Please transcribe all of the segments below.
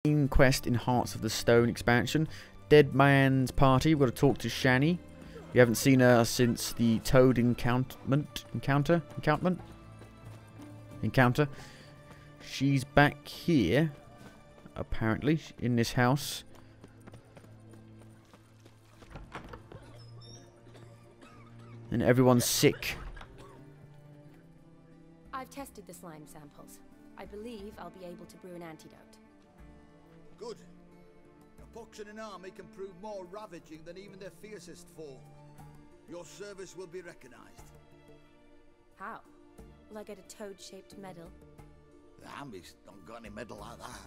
Main quest in Hearts of the Stone expansion. Dead Man's Party. We've got to talk to Shani. We haven't seen her since the Toad encounter. She's back here, apparently, in this house. And everyone's sick. I've tested the slime samples. I believe I'll be able to brew an antidote. Good. A pox in an army can prove more ravaging than even their fiercest foe. Your service will be recognized. How? Will I get a toad-shaped medal? The army's not got any medal like that.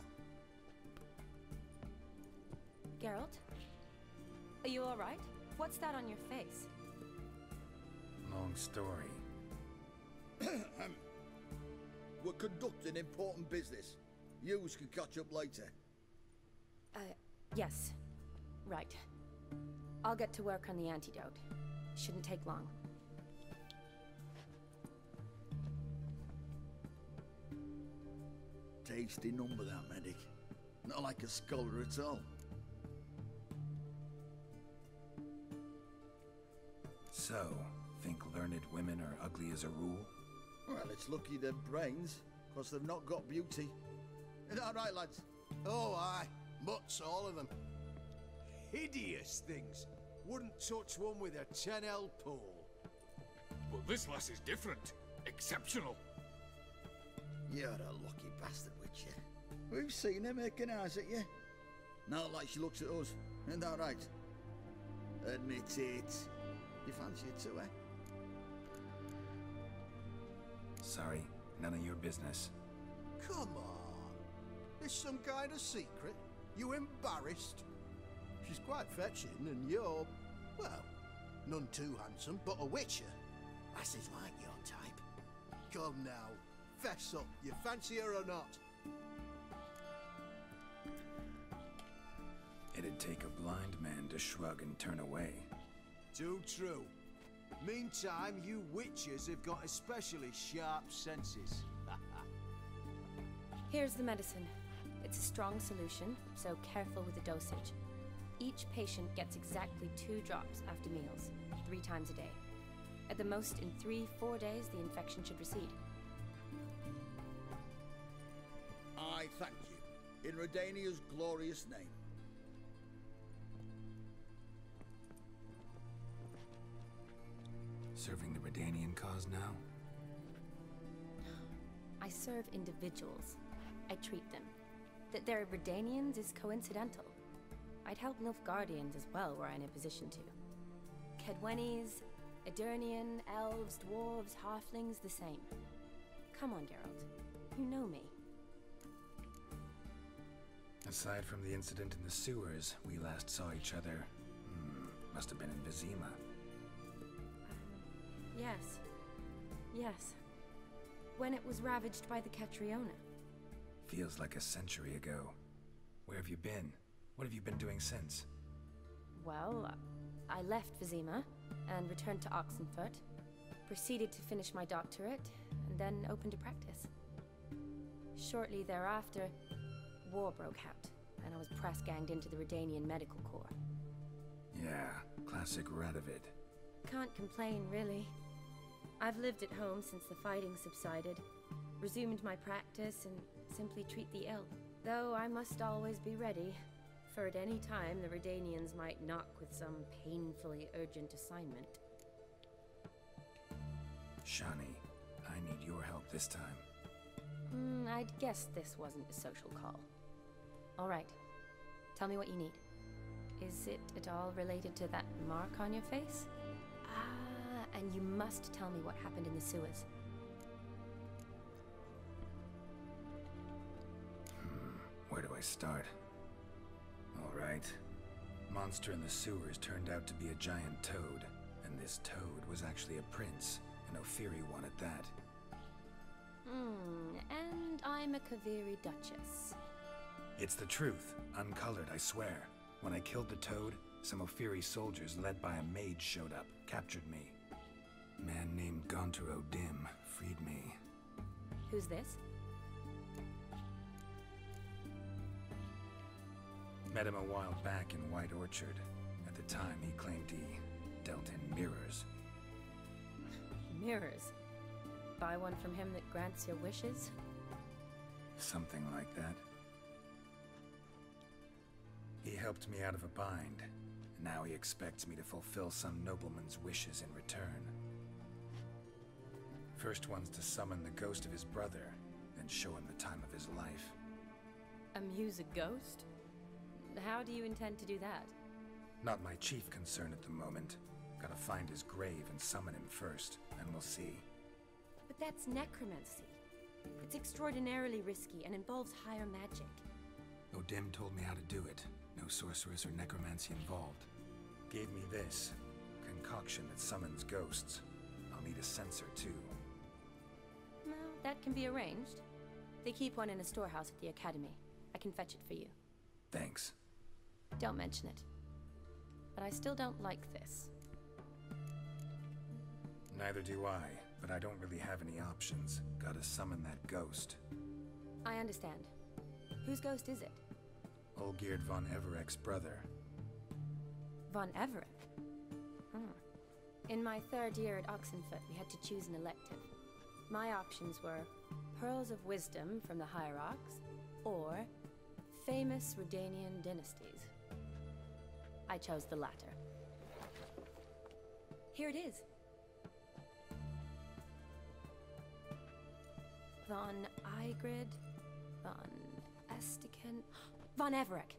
Geralt? Are you alright? What's that on your face? Long story. We're conducting important business. Yous can catch up later. Yes. Right. I'll get to work on the antidote. Shouldn't take long. Tasty number, that medic. Not like a scholar at all. So, think learned women are ugly as a rule? Well, it's lucky they're brains, because they've not got beauty. Is that right, lads? Oh, aye. Mutts, all of them. Hideous things. Wouldn't touch one with a 10L pole. Well, this lass is different. Exceptional. You're a lucky bastard, Witcher. We've seen her making eyes at you. Not like she looks at us. Isn't that right? Admit it. You fancy it too, eh? Sorry, none of your business. Come on. Is some kind of secret? You embarrassed? She's quite fetching, and you're, well, none too handsome, but a witcher. Lasses like your type. Come now, fess up. You fancy her or not? It'd take a blind man to shrug and turn away. Too true. Meantime, you witches have got especially sharp senses. Here's the medicine. It's a strong solution, so careful with the dosage. Each patient gets exactly 2 drops after meals, 3 times a day. At the most, in 3-4 days, the infection should recede. I thank you. In Redania's glorious name. Serving the Redanian cause now? I serve individuals. I treat them. That they're Redanians is coincidental. I'd help Nilfgaardians as well were I in a position to. Kedwenis, Edirnian, elves, dwarves, halflings, the same. Come on, Geralt. You know me. Aside from the incident in the sewers, we last saw each other. Must have been in Vizima. Yes. Yes. When it was ravaged by the Catriona. Feels like a century ago. Where have you been? What have you been doing since? Well, I left Vizima and returned to Oxenfurt. Proceeded to finish my doctorate and then opened a practice. Shortly thereafter, war broke out and I was press-ganged into the Redanian Medical Corps. Yeah, classic Radovid. Can't complain, really. I've lived at home since the fighting subsided, resumed my practice, and simply treat the ill. Though I must always be ready, for at any time the Redanians might knock with some painfully urgent assignment. Shani, I need your help this time. I'd guess this wasn't a social call. All right. Tell me what you need. Is it at all related to that mark on your face? And you must tell me what happened in the sewers. Where do I start? Alright. Monster in the sewers turned out to be a giant toad, and this toad was actually a prince, an Ophiri one at that. And I'm a Kaviri Duchess. It's the truth. Uncolored, I swear. When I killed the toad, some Ophiri soldiers led by a mage showed up, captured me. A man named Gaunter O'Dim freed me. Who's this? Met him a while back in White Orchard. At the time, he claimed he dealt in mirrors. Mirrors. Buy one from him that grants your wishes? Something like that. He helped me out of a bind. Now he expects me to fulfill some nobleman's wishes in return. First one's to summon the ghost of his brother, then show him the time of his life. Amuse a ghost? How do you intend to do that? Not my chief concern at the moment. Gotta find his grave and summon him first, and we'll see. But that's necromancy. It's extraordinarily risky and involves higher magic. O'Dim told me how to do it. No sorceress or necromancy involved. Gave me this concoction that summons ghosts. I'll need a censer too. Well, that can be arranged. They keep one in a storehouse at the academy. I can fetch it for you. Thanks. Don't mention it. But I still don't like this. Neither do I, but I don't really have any options. Gotta summon that ghost. I understand. Whose ghost is it? Olgierd von Evereck's brother. Von Everett? In my third year at Oxenfoot, we had to choose an elective. My options were Pearls of Wisdom from the Hierarchs, or famous Redanian dynasties. I chose the latter. Here it is. Von Igrid, Von Estiken, Von Everett.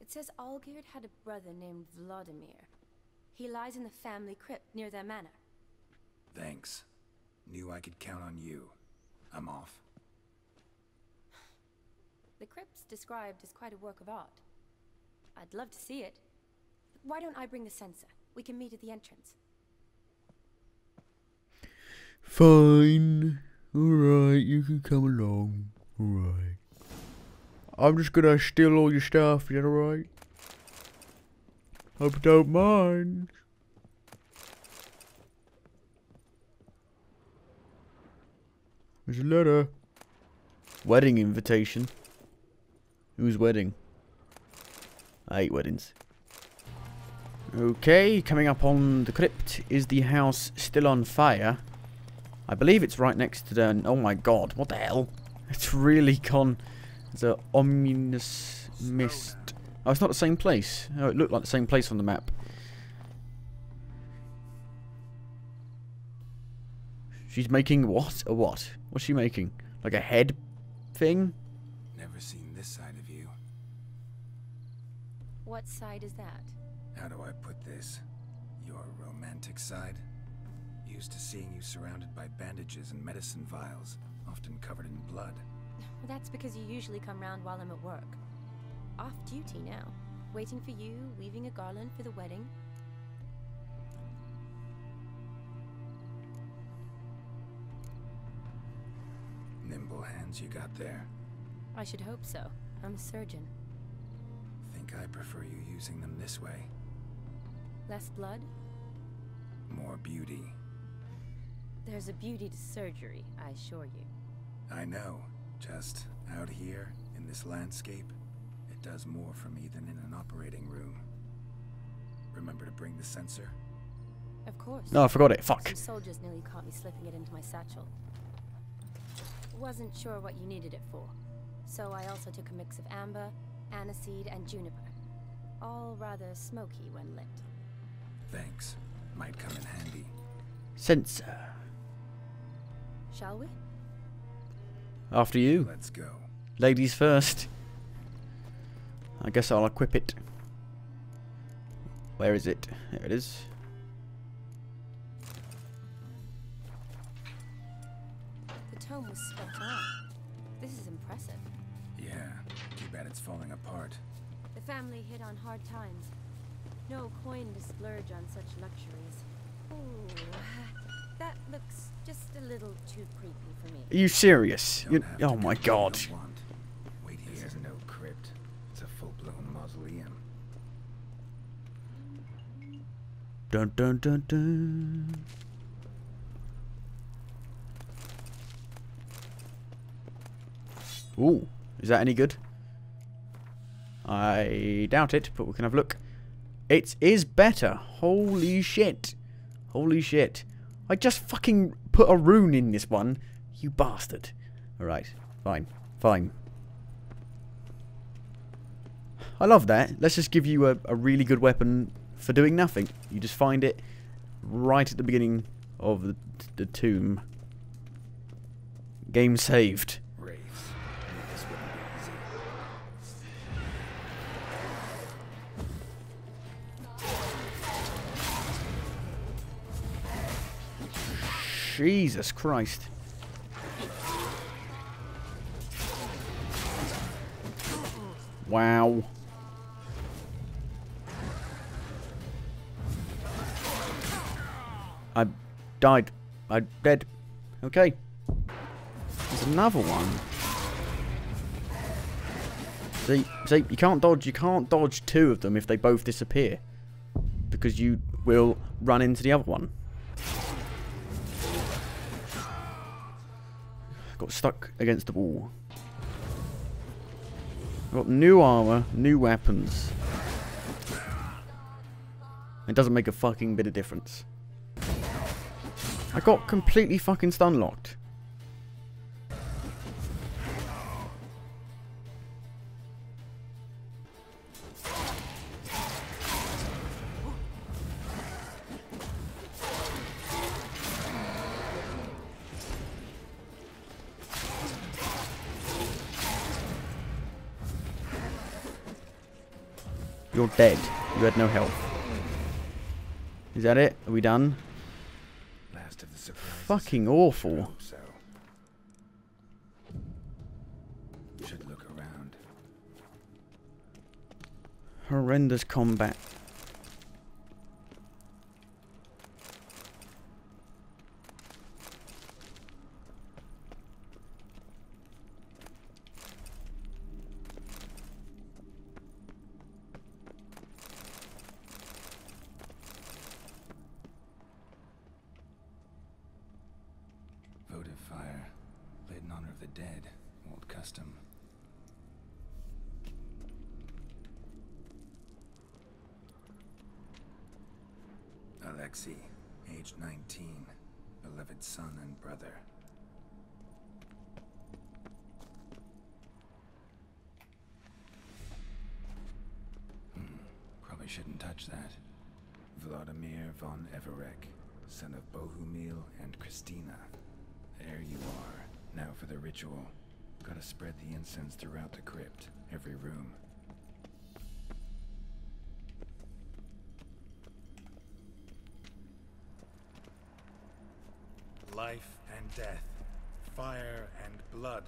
It says Olgierd had a brother named Vladimir. He lies in the family crypt near their manor. Thanks. Knew I could count on you. I'm off. The crypt's described as quite a work of art. I'd love to see it. Why don't I bring the censer? We can meet at the entrance. Fine. Alright, you can come along. Alright. I'm just gonna steal all your stuff, is that alright? Hope you don't mind. There's a letter. Wedding invitation. Whose wedding? I hate weddings. Okay, coming up on the crypt is the house still on fire. I believe it's right next to the... Oh my god, what the hell? It's really gone... It's an ominous mist. Oh, it's not the same place. Oh, it looked like the same place on the map. She's making what? A what? What's she making? Like a head thing? Never seen this side of you. What side is that? How do I put this? Your romantic side? Used to seeing you surrounded by bandages and medicine vials, often covered in blood. That's because you usually come round while I'm at work. Off duty now. Waiting for you, weaving a garland for the wedding. Nimble hands you got there. I should hope so. I'm a surgeon. Think I prefer you using them this way. Less blood? More beauty. There's a beauty to surgery, I assure you. I know. Just out here, in this landscape, it does more for me than in an operating room. Remember to bring the censer? Of course. No, I forgot it. Fuck. Some soldiers nearly caught me slipping it into my satchel. Wasn't sure what you needed it for, so I also took a mix of amber, aniseed, and juniper. All rather smoky when lit. Thanks. Might come in handy. Sensor. Shall we? After you. Let's go. Ladies first. I guess I'll equip it. Where is it? There it is. The tome was spot on. This is impressive. Yeah, too bad it's falling apart. The family hit on hard times. No coin to splurge on such luxuries. Ooh, that looks just a little too creepy for me. Are you serious? Don't have to Oh my do what god. you want. Wait here. This is no crypt. It's a full-blown mausoleum. Dun dun dun dun. Ooh, Is that any good? I doubt it, but we can have a look. It is better. Holy shit. Holy shit. I just fucking put a rune in this one. You bastard. Alright. Fine. Fine. I love that. Let's just give you a really good weapon for doing nothing. You just find it right at the beginning of the tomb. Game saved. Jesus Christ. Wow. I died. I'm dead. Okay. There's another one. See, you can't dodge two of them if they both disappear. Because you will run into the other one. Got stuck against the wall. Got new armor, new weapons. It doesn't make a fucking bit of difference. I got completely fucking stun locked. You're dead. You had no health. Is that it? Are we done? Last of the surprises. Fucking awful. So. Should look around. Horrendous combat. Votive fire, lit in honor of the dead. Old custom. Alexei, age 19, beloved son and brother. Probably shouldn't touch that. Vladimir von Everek, son of Bohumil and Christina. There you are. Now for the ritual. Gotta spread the incense throughout the crypt, every room. Life and death, fire and blood.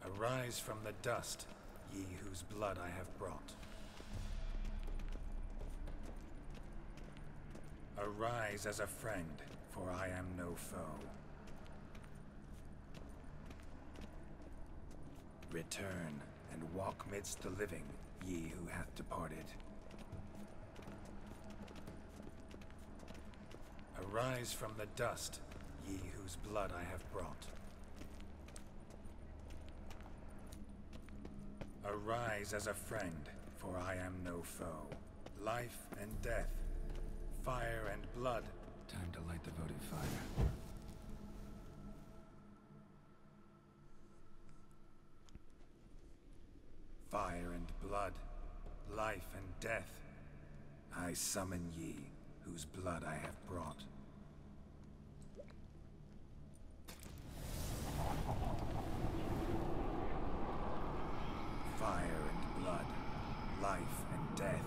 Arise from the dust, ye whose blood I have brought. Arise as a friend, for I am no foe. Return and walk midst the living, ye who hath departed. Arise from the dust, ye whose blood I have brought. Arise as a friend, for I am no foe. Life and death, fire and blood. Time to light the votive fire. Fire and blood, life and death, I summon ye, whose blood I have brought. Fire and blood, life and death.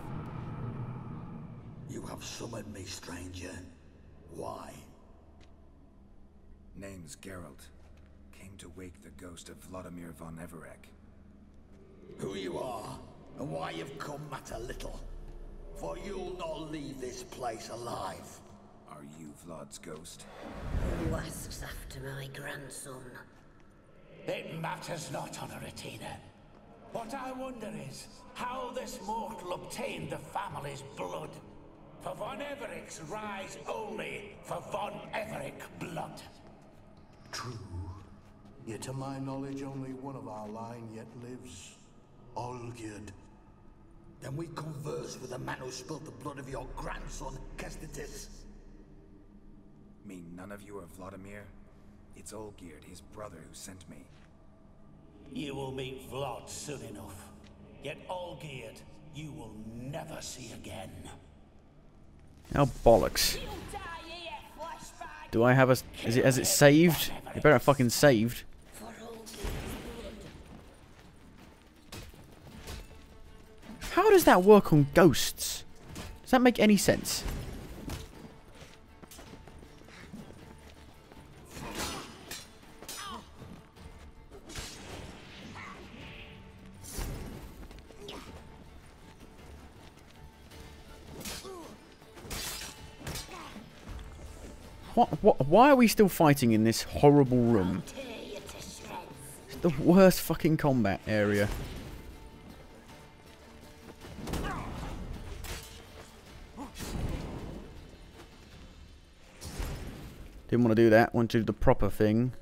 You have summoned me, stranger. Why? Name's Geralt. Came to wake the ghost of Vladimir von Everek. Who you are, and why you've come matter little. For you'll not leave this place alive. Are you Vlad's ghost? Who asks after my grandson? It matters not, Honoratina. What I wonder is how this mortal obtained the family's blood. For von Everek's rise only for von Everek blood. True. Yet to my knowledge, only one of our line yet lives. Olgierd. Then we converse with the man who spilled the blood of your grandson, Kestitis. Mean none of you are Vladimir? It's Olgierd, his brother, who sent me. You will meet Vlad soon enough. Yet Olgierd, you will never see again. Oh, bollocks. Do I have a... Has it saved? It better have fucking saved. How does that work on ghosts? Does that make any sense? Why are we still fighting in this horrible room? It's the worst fucking combat area. Didn't want to do that. Want to do the proper thing.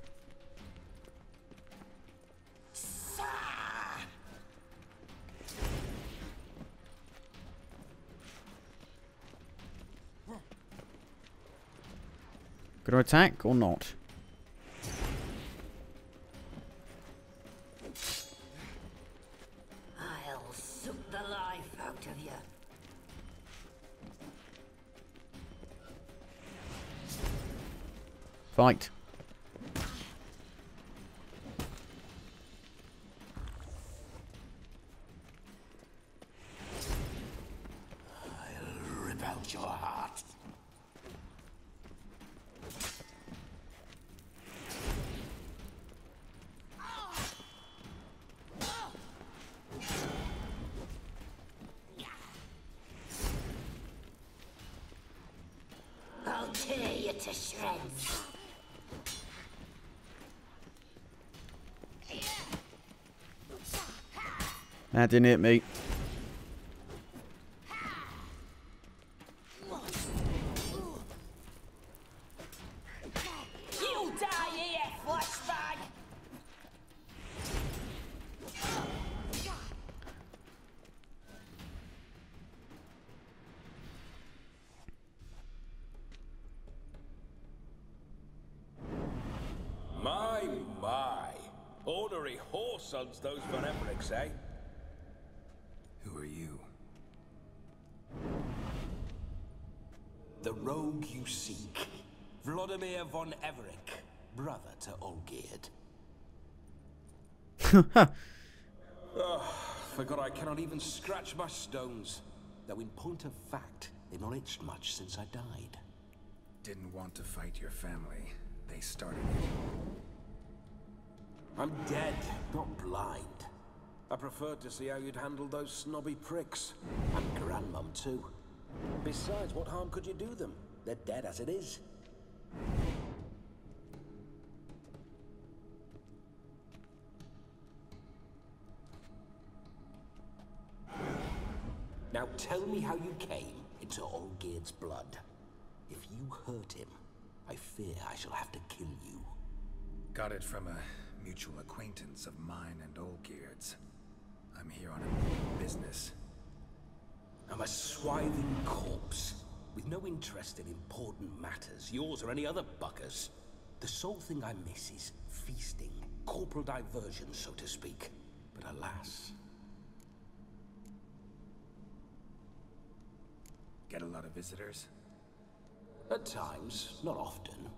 Gonna attack or not? I'll suck the life out of you. Fight. I'll rip out your heart. I'll tear you to shreds. That didn't hit me. You die here, flashbag! My. Ornery whoresons those Veremrics, eh? Who are you? The rogue you seek. Vladimir von Everick, brother to Olgierd. Forgot I cannot even scratch my stones. Though in point of fact, they've not itched much since I died. Didn't want to fight your family. They started it. I'm dead, not blind. I preferred to see how you'd handle those snobby pricks. And Grandmum, too. Besides, what harm could you do them? They're dead as it is. Now tell me how you came into Olgierd's blood. If you hurt him, I fear I shall have to kill you. Got it from a mutual acquaintance of mine and Olgierd's. I'm here on a business. I'm a swithing corpse, with no interest in important matters, yours or any other buggers. The sole thing I miss is feasting, corporal diversion, so to speak. But alas... Get a lot of visitors? At times, not often.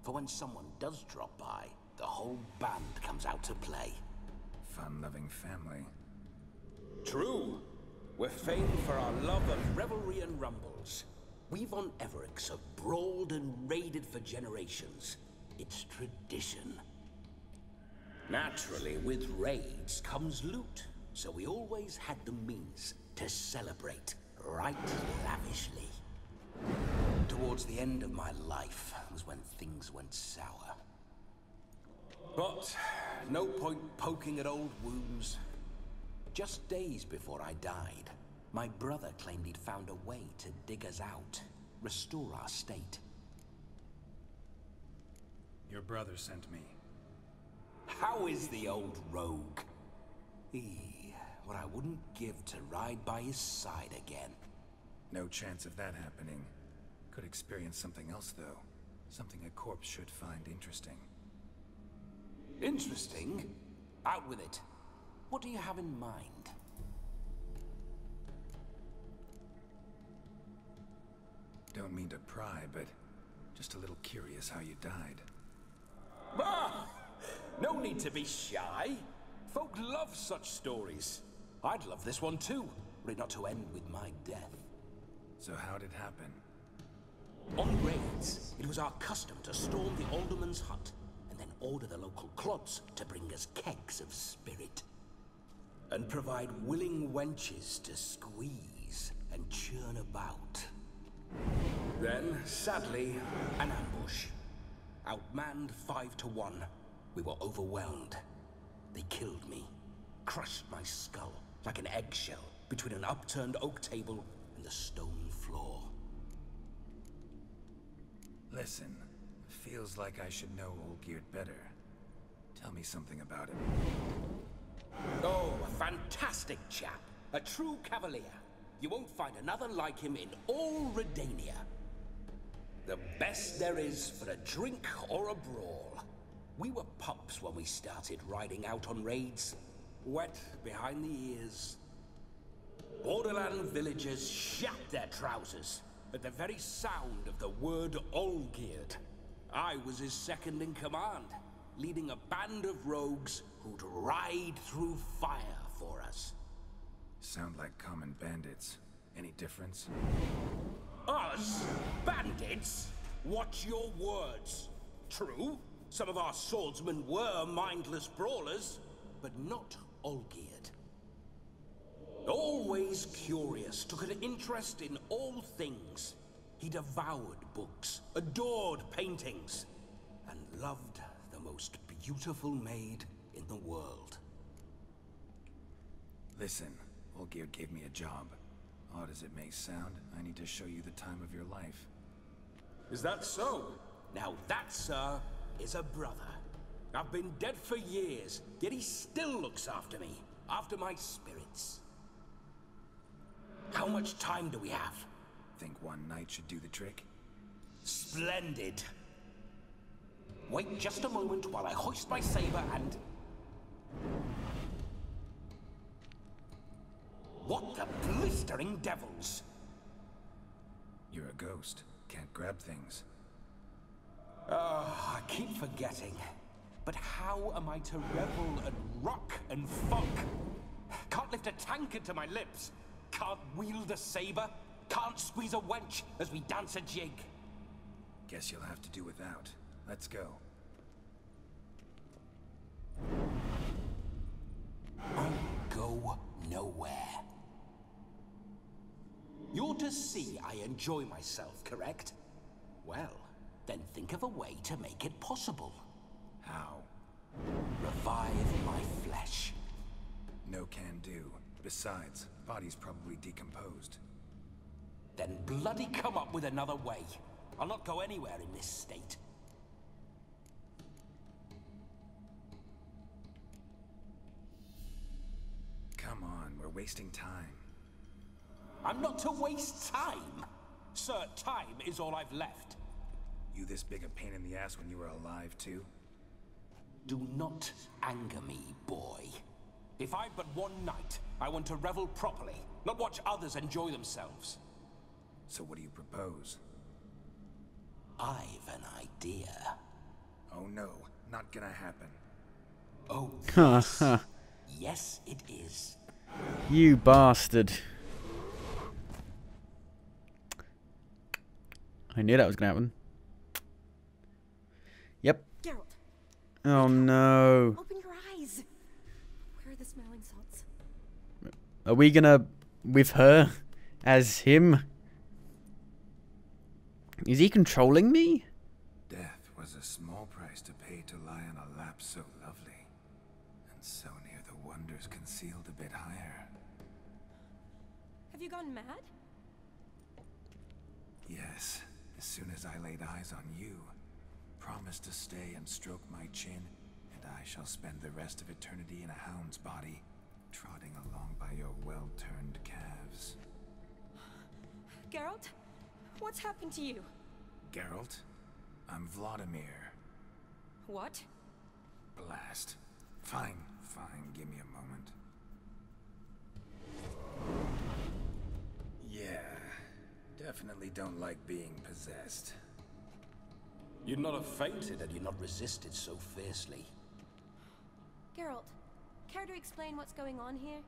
For when someone does drop by, the whole band comes out to play. Fun-loving family. True. We're famed for our love of revelry and rumbles. We von Evericks have brawled and raided for generations. It's tradition. Naturally, with raids comes loot, so we always had the means to celebrate right lavishly. Towards the end of my life was when things went sour. But no point poking at old wounds. Just days before I died, my brother claimed he'd found a way to dig us out, restore our state. Your brother sent me. How is the old rogue? What I wouldn't give to ride by his side again. No chance of that happening. Could experience something else, though. Something a corpse should find interesting. Interesting? Out with it. What do you have in mind? Don't mean to pry, but just a little curious how you died. Ah! No need to be shy. Folk love such stories. I'd love this one too, were it not to end with my death. So how'd it happen? On raids, it was our custom to storm the alderman's hut and then order the local clods to bring us kegs of spirit. And provide willing wenches to squeeze and churn about. Then, sadly, an ambush. Outmanned 5 to 1. We were overwhelmed. They killed me, crushed my skull like an eggshell between an upturned oak table and the stone floor. Listen, feels like I should know Olgierd better. Tell me something about him. Oh, a fantastic chap. A true cavalier. You won't find another like him in all Redania. The best there is for a drink or a brawl. We were pups when we started riding out on raids. Wet behind the ears. Borderland villagers shat their trousers at the very sound of the word Olgierd. I was his second in command, leading a band of rogues who'd ride through fire for us. Sound like common bandits. Any difference? Us? Bandits? Watch your words. True, some of our swordsmen were mindless brawlers, but not Olgierd. Always curious, took an interest in all things. He devoured books, adored paintings, and loved the most beautiful maid in the world. Listen, Olgierd gave me a job. Odd as it may sound, I need to show you the time of your life. Is that so? Now that, sir, is a brother. I've been dead for years, yet he still looks after me, after my spirits. How much time do we have? Think one night should do the trick? Splendid. Wait just a moment while I hoist my saber and... What the blistering devils? You're a ghost. Can't grab things. I keep forgetting. But how am I to revel and rock and funk? Can't lift a tankard to my lips. Can't wield a saber. Can't squeeze a wench as we dance a jig. Guess you'll have to do without. Let's go. I'll go nowhere. You're to see I enjoy myself, correct? Well, then think of a way to make it possible. How? Revive my flesh. No can do. Besides, body's probably decomposed. Then bloody come up with another way. I'll not go anywhere in this state. Come on, we're wasting time. I'm not to waste time. Sir, time is all I've left. You this big a pain in the ass when you were alive, too? Do not anger me, boy. If I've but one night, I want to revel properly, not watch others enjoy themselves. So what do you propose? I've an idea. Oh no, not gonna happen. Oh, yes. Yes, it is. You bastard. I knew that was gonna happen. Yep. Geralt, Oh no. open your eyes. Where are the smelling salts? Are we gonna with her as him? Is he controlling me? Death was a small price to pay to lie on a lap so lovely, and so near the wonders concealed a bit higher. Have you gone mad? Yes, as soon as I laid eyes on you, promised to stay and stroke my chin, and I shall spend the rest of eternity in a hound's body, trotting along by your well-turned calves. Geralt? What's happened to you? Geralt? I'm Vladimir. What? Blast. Fine, give me a moment. Yeah, definitely don't like being possessed. You'd not have fainted had you not resisted so fiercely. Geralt, care to explain what's going on here?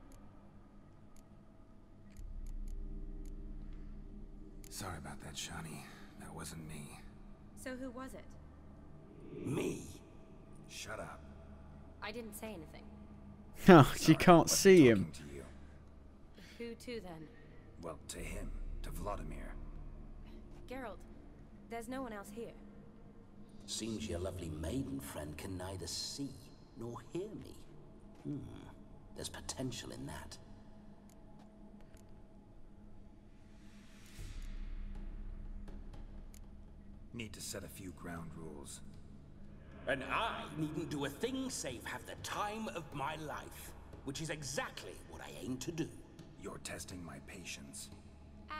Sorry about that, Shani. That wasn't me. So who was it? Me? Shut up. I didn't say anything. Oh, she can't Wasn't see him. talking to you. Who to then? Well, to him. To Vladimir. Geralt, there's no one else here. Seems your lovely maiden friend can neither see nor hear me. There's potential in that. Need to set a few ground rules. And I needn't do a thing save have the time of my life, which is exactly what I aim to do. You're testing my patience.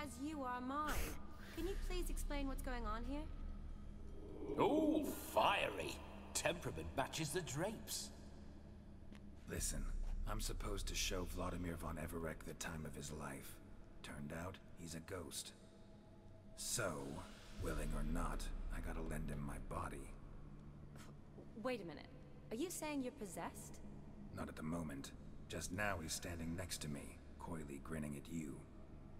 As you are mine. Can you please explain what's going on here? Oh, fiery. Temperament matches the drapes. Listen, I'm supposed to show Vladimir von Everec the time of his life. Turned out, he's a ghost. So, willing or not, I gotta lend him my body. Wait a minute. Are you saying you're possessed? Not at the moment. Just now he's standing next to me, coyly grinning at you.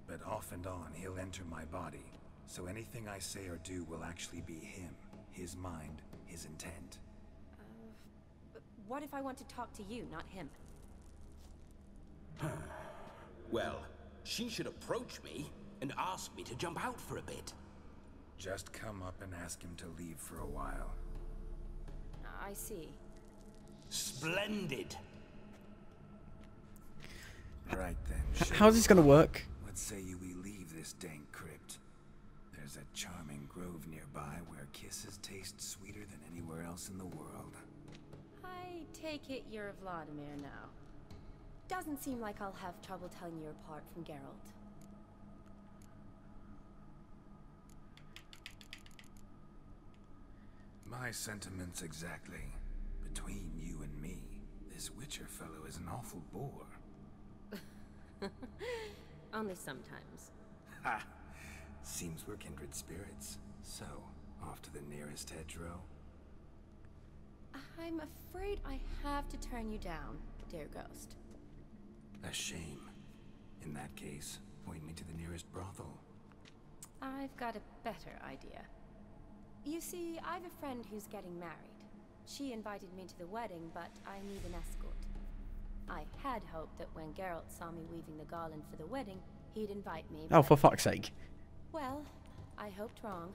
But off and on, he'll enter my body. So anything I say or do will actually be him. His mind, his intent. But what if I want to talk to you, not him? Well, she should approach me and ask me to jump out for a bit. Just come up and ask him to leave for a while. I see. Splendid. Right then, How's this gonna work? let's say we leave this dank crypt. There's a charming grove nearby where kisses taste sweeter than anywhere else in the world. I take it you're Vladimir now. Doesn't seem like I'll have trouble telling you apart from Geralt. My sentiments exactly. Between you and me, this Witcher fellow is an awful bore. Only sometimes. Ha! Seems we're kindred spirits. So, off to the nearest hedgerow? I'm afraid I have to turn you down, dear ghost. A shame. In that case, point me to the nearest brothel. I've got a better idea. You see, I've a friend who's getting married. She invited me to the wedding, but I need an escort. I had hoped that when Geralt saw me weaving the garland for the wedding, he'd invite me. Oh, for fuck's sake. Well, I hoped wrong.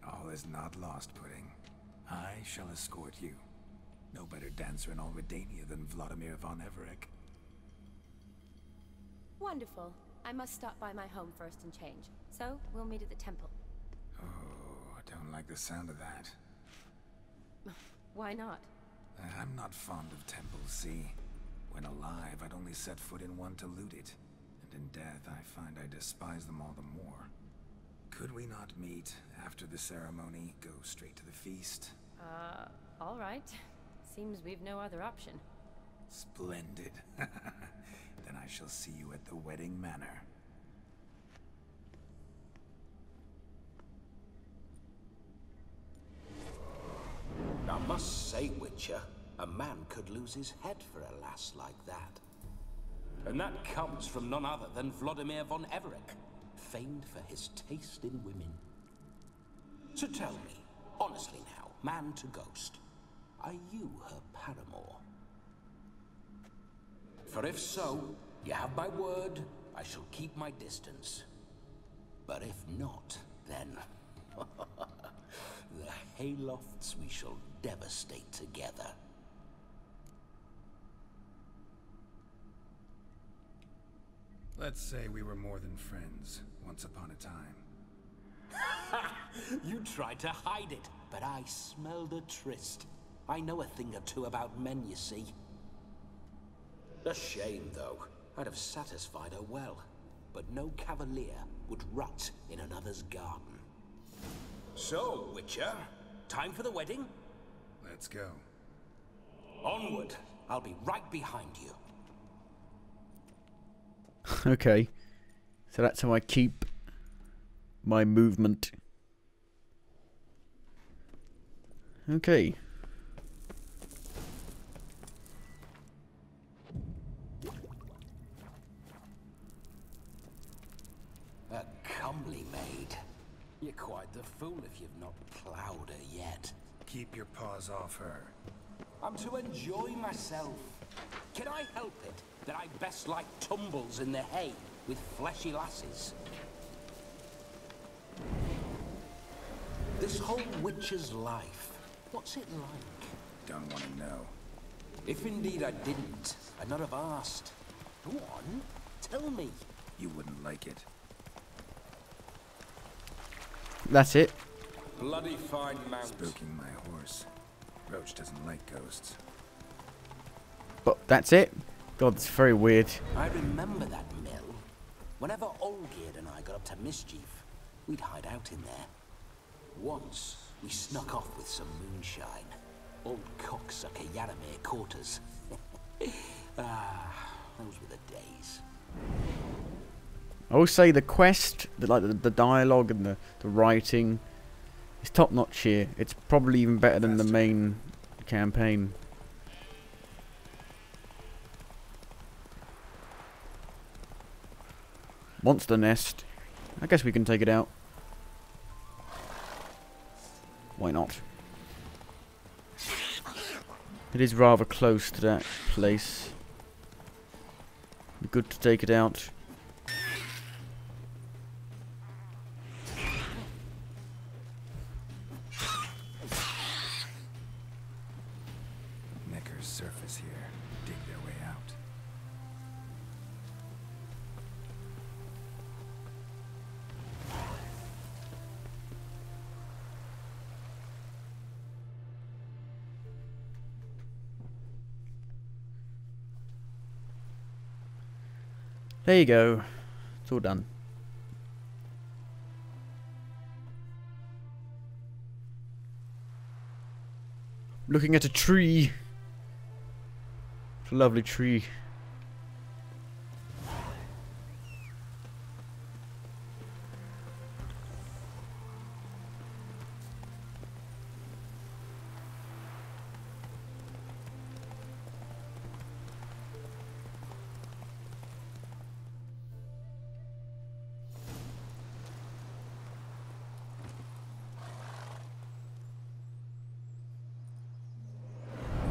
All is not lost, Pudding. I shall escort you. No better dancer in all Redania than Vladimir von Everec. Wonderful. I must stop by my home first and change. So, we'll meet at the temple. Oh, I don't like the sound of that. Why not? I'm not fond of temples, see? When alive, I'd only set foot in one to loot it. And in death, I find I despise them all the more. Could we not meet after the ceremony, go straight to the feast? All right. Seems we've no other option. Splendid. Then I shall see you at the wedding manor. I must say, Witcher, a man could lose his head for a lass like that. And that comes from none other than Vladimir von Everec, famed for his taste in women. So tell me, honestly now, man to ghost, are you her paramour? For if so, you have my word, I shall keep my distance. But if not, then the haylofts we shall devastate together. Let's say we were more than friends, once upon a time. You tried to hide it. but I smelled a tryst. I know a thing or two about men, you see. A shame, though. I'd have satisfied her well. But no cavalier would rot in another's garden. So, Witcher, time for the wedding? Let's go. Onward. I'll be right behind you. Okay. So that's how I keep my movement. Okay. A comely maid. You're quite the fool if you've not ploughed her yet. Keep your paws off her. I'm to enjoy myself. Can I help it that I best like tumbles in the hay with fleshy lasses? This whole witcher's life, what's it like? Don't want to know. If indeed I didn't, I'd not have asked. Go on, tell me. You wouldn't like it. That's it. Bloody fine mount. Spooking my horse. Roach doesn't like ghosts. But that's it. God, it's very weird. I remember that mill. Whenever Olgierd and I got up to mischief, we'd hide out in there. Once, we snuck off with some moonshine. Old cocksucker Yaramir caught us. Those were the days. I will say the quest, the dialogue and the writing is top notch here. It's probably even better than the main campaign. Monster nest. I guess we can take it out. Why not? It is rather close to that place. Be good to take it out. Necker's surface here. Dig their way out. There you go. It's all done. Looking at a tree. It's a lovely tree.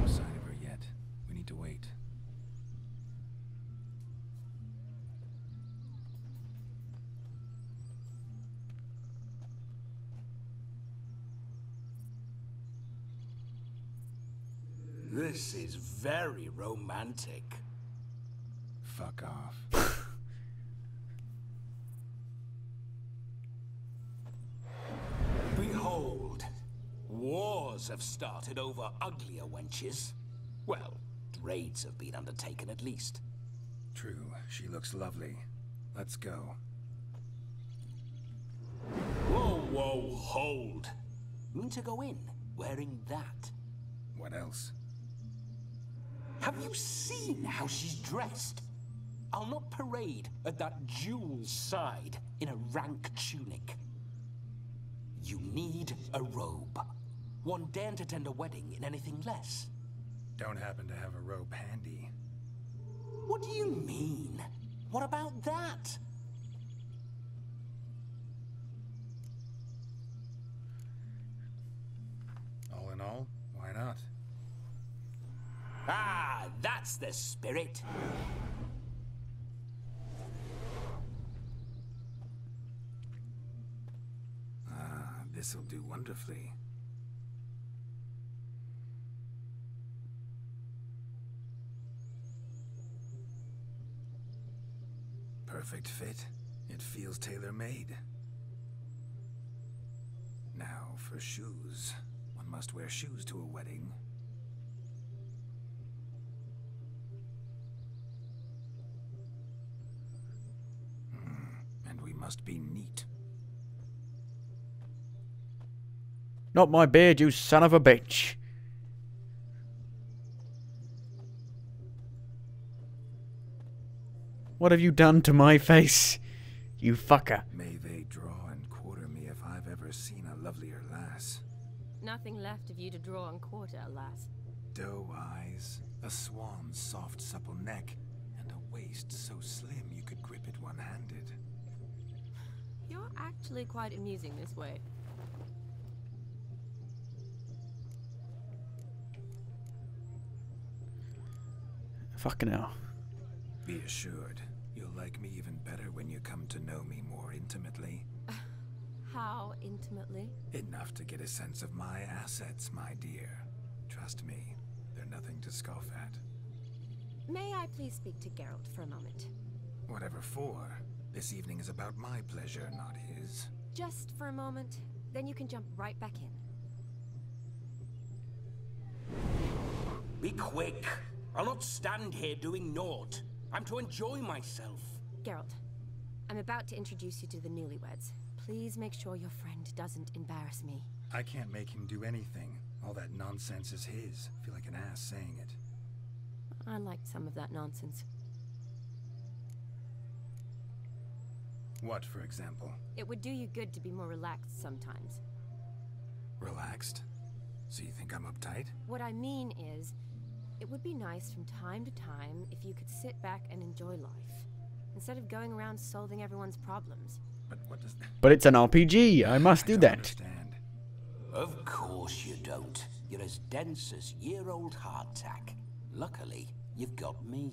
No sign of her yet. We need to wait. This is very romantic. Fuck off. Behold, wars have started over uglier wenches. Well, raids have been undertaken at least. True, she looks lovely. Let's go. Whoa, whoa, hold. Mean to go in wearing that? What else? Have you seen how she's dressed? I'll not parade at that jewel's side in a rank tunic. You need a robe. One daren't attend a wedding in anything less. Don't happen to have a robe handy. What do you mean? What about that? All in all, why not? Ah, that's the spirit. This'll do wonderfully. Perfect fit. It feels tailor-made. Now for shoes. One must wear shoes to a wedding. And we must be neat. Not my beard, you son of a bitch. What have you done to my face, you fucker? May they draw and quarter me if I've ever seen a lovelier lass. Nothing left of you to draw and quarter, alas. Doe eyes, a swan's soft supple neck, and a waist so slim you could grip it one-handed. You're actually quite amusing this way. Fucking hell. Be assured, you'll like me even better when you come to know me more intimately. How intimately? Enough to get a sense of my assets, my dear. Trust me, they're nothing to scoff at. May I please speak to Geralt for a moment? Whatever for. This evening is about my pleasure, not his. Just for a moment, then you can jump right back in. Be quick! I'll not stand here doing naught. I'm to enjoy myself. Geralt, I'm about to introduce you to the newlyweds. Please make sure your friend doesn't embarrass me. I can't make him do anything. All that nonsense is his. I feel like an ass saying it. I liked some of that nonsense. What, for example? It would do you good to be more relaxed sometimes. Relaxed? So you think I'm uptight? What I mean is, it would be nice from time to time if you could sit back and enjoy life, instead of going around solving everyone's problems. But what does that... But it's an RPG. I must do that. Understand. Of course you don't. You're as dense as year-old hardtack. Luckily, you've got me.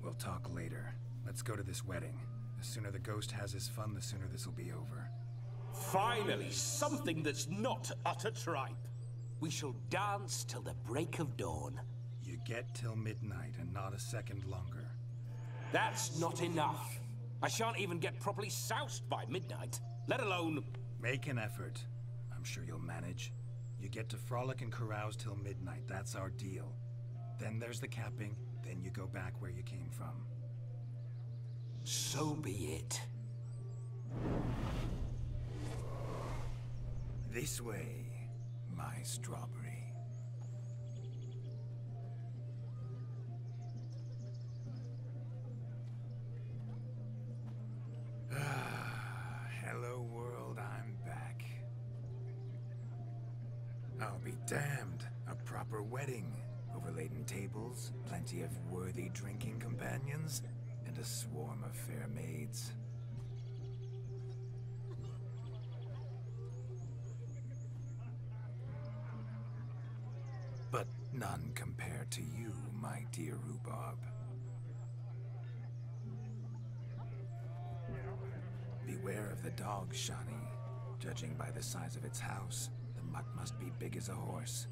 We'll talk later. Let's go to this wedding. The sooner the ghost has his fun, the sooner this'll be over. Finally, something that's not utter tripe. We shall dance till the break of dawn. You get till midnight and not a second longer. That's not enough. I shan't even get properly soused by midnight, let alone... Make an effort. I'm sure you'll manage. You get to frolic and carouse till midnight. That's our deal. Then there's the capping. Then you go back where you came from. So be it. This way, my strawberry. Hello world, I'm back. I'll be damned. A proper wedding. Overladen tables, plenty of worthy drinking companions, and a swarm of fair maids. But none compared to you, my dear rhubarb. Beware of the dog, Shani. Judging by the size of its house, the mutt must be big as a horse.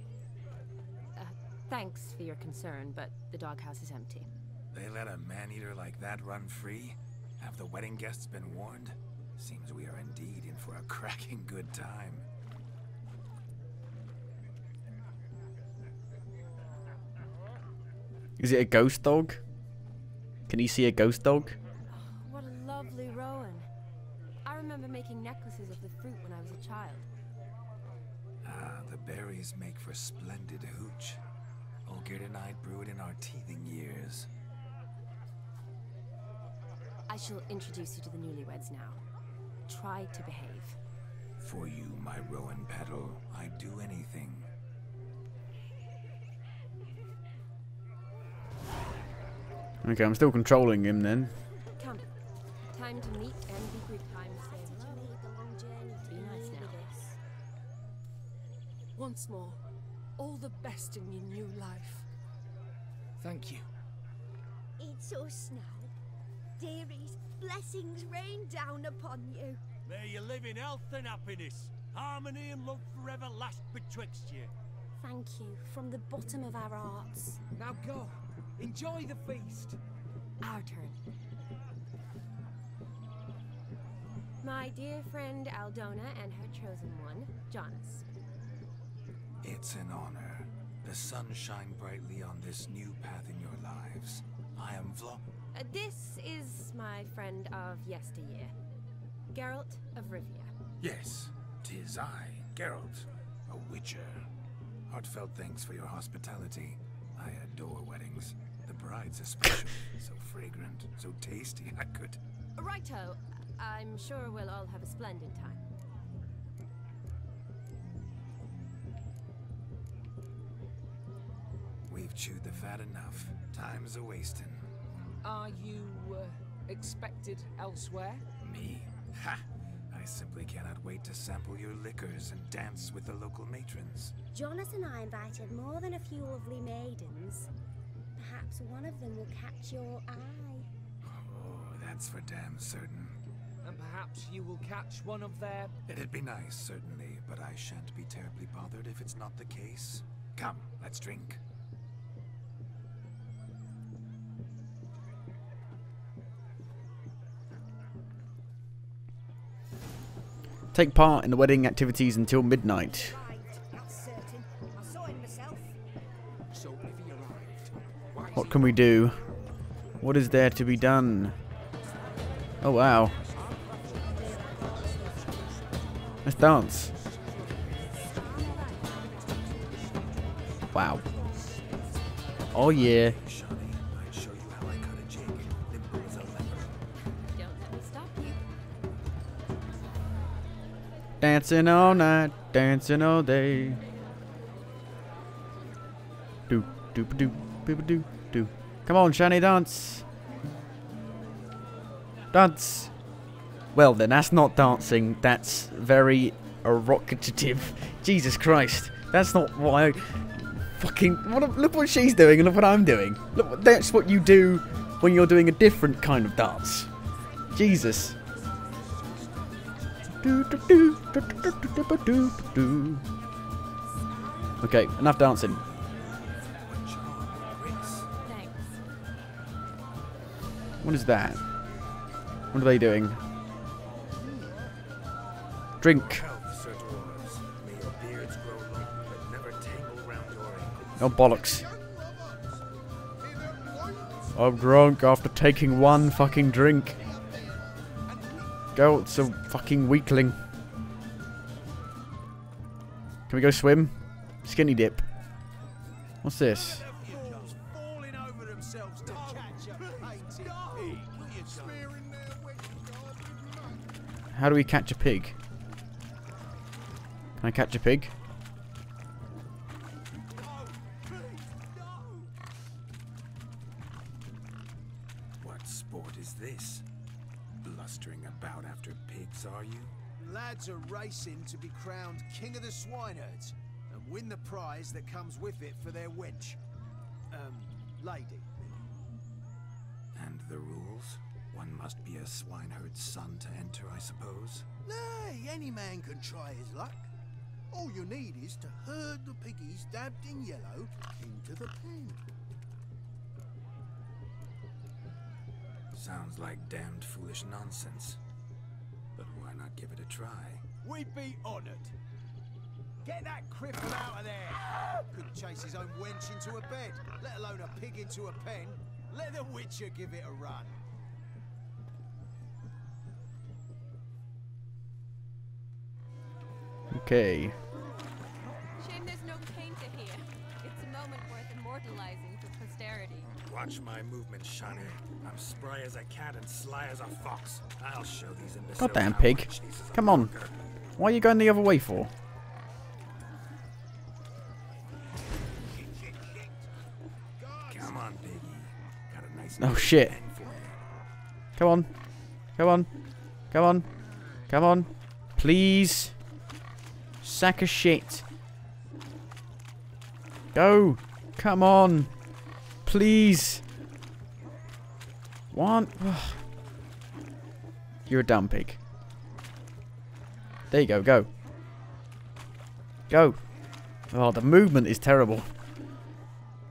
Thanks for your concern, but the doghouse is empty. They let a man-eater like that run free? Have the wedding guests been warned? Seems we are indeed in for a cracking good time. Is it a ghost dog? Can you see a ghost dog? Oh, what a lovely rowan. I remember making necklaces of the fruit when I was a child. Ah, the berries make for splendid hooch. Olgerd and I brewed in our teething years. I shall introduce you to the newlyweds now. Try to behave. For you, my rowan petal, I'd do anything. Okay, I'm still controlling him then. Come. Time to meet and be greeted. Time to say hello. Be nice now. Once more, all the best in your new life. Thank you. It's us now. Dearies, blessings rain down upon you. May you live in health and happiness. Harmony and love forever last betwixt you. Thank you from the bottom of our hearts. Now go. Enjoy the feast. Our turn. My dear friend Aldona and her chosen one, Jonas. It's an honor. The sun shine brightly on this new path in your lives. I am This is my friend of yesteryear, Geralt of Rivia. Yes, 'tis I, Geralt, a witcher. Heartfelt thanks for your hospitality. I adore weddings. The brides especially. So fragrant, so tasty, I could... Righto. I'm sure we'll all have a splendid time. We've chewed the fat enough. Time's a-wasting. Are you expected elsewhere? Me? Ha! I simply cannot wait to sample your liquors and dance with the local matrons. Jonas and I invited more than a few lovely maidens. Perhaps one of them will catch your eye. Oh, that's for damn certain. And perhaps you will catch one of their... It'd be nice, certainly, but I shan't be terribly bothered if it's not the case. Come, let's drink. Take part in the wedding activities until midnight. What can we do? What is there to be done? Oh wow. Let's dance. Wow. Oh yeah. Dancing all night, dancing all day. Do do do do do do. Come on, Shani, dance. Dance. Well then, that's not dancing. That's very erocative. Jesus Christ, that's not what I fucking. Look what she's doing and look what I'm doing. Look, that's what you do when you're doing a different kind of dance. Jesus. Okay, enough dancing. What is that? What are they doing? Drink. Oh, bollocks. I'm drunk after taking one fucking drink. Go, it's a fucking weakling. Can we go swim? Skinny dip. What's this? How do we catch a pig? Can I catch a pig? What sport is this? Blustering about after pigs, are you? Lads are racing to be crowned king of the swineherds and win the prize that comes with it for their wench. Lady. And the rules? One must be a swineherd's son to enter, I suppose. Nay, any man can try his luck. All you need is to herd the piggies dabbed in yellow into the pen. Sounds like damned foolish nonsense. But why not give it a try? We'd be honoured. Get that cripple out of there! Couldn't chase his own wench into a bed, let alone a pig into a pen. Let the Witcher give it a run. Okay. Shame there's no painter here. It's a moment worth immortalizing for posterity. Watch my movements, Shani. I'm spry as a cat and sly as a fox. I'll show these imbeciles. Goddamn pig. Come on. Why are you going the other way for? Come on, Biggie. Got a nice Oh shit. Come on. Come on. Come on. Come on. Please. Sack of shit. Go. Come on. Please. One. You're a dumb pig. There you go. Go. Go. Oh, the movement is terrible.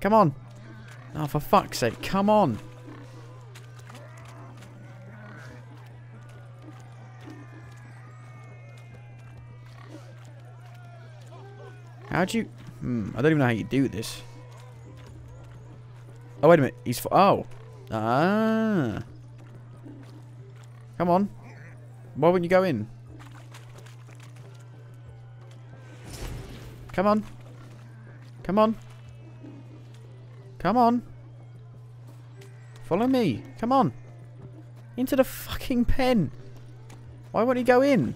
Come on. Oh, for fuck's sake. Come on. How'd you... I don't even know how you do this. Oh, wait a minute. He's... Oh. Ah. Come on. Why wouldn't you go in? Come on. Come on. Come on. Follow me. Come on. Into the fucking pen. Why won't he go in?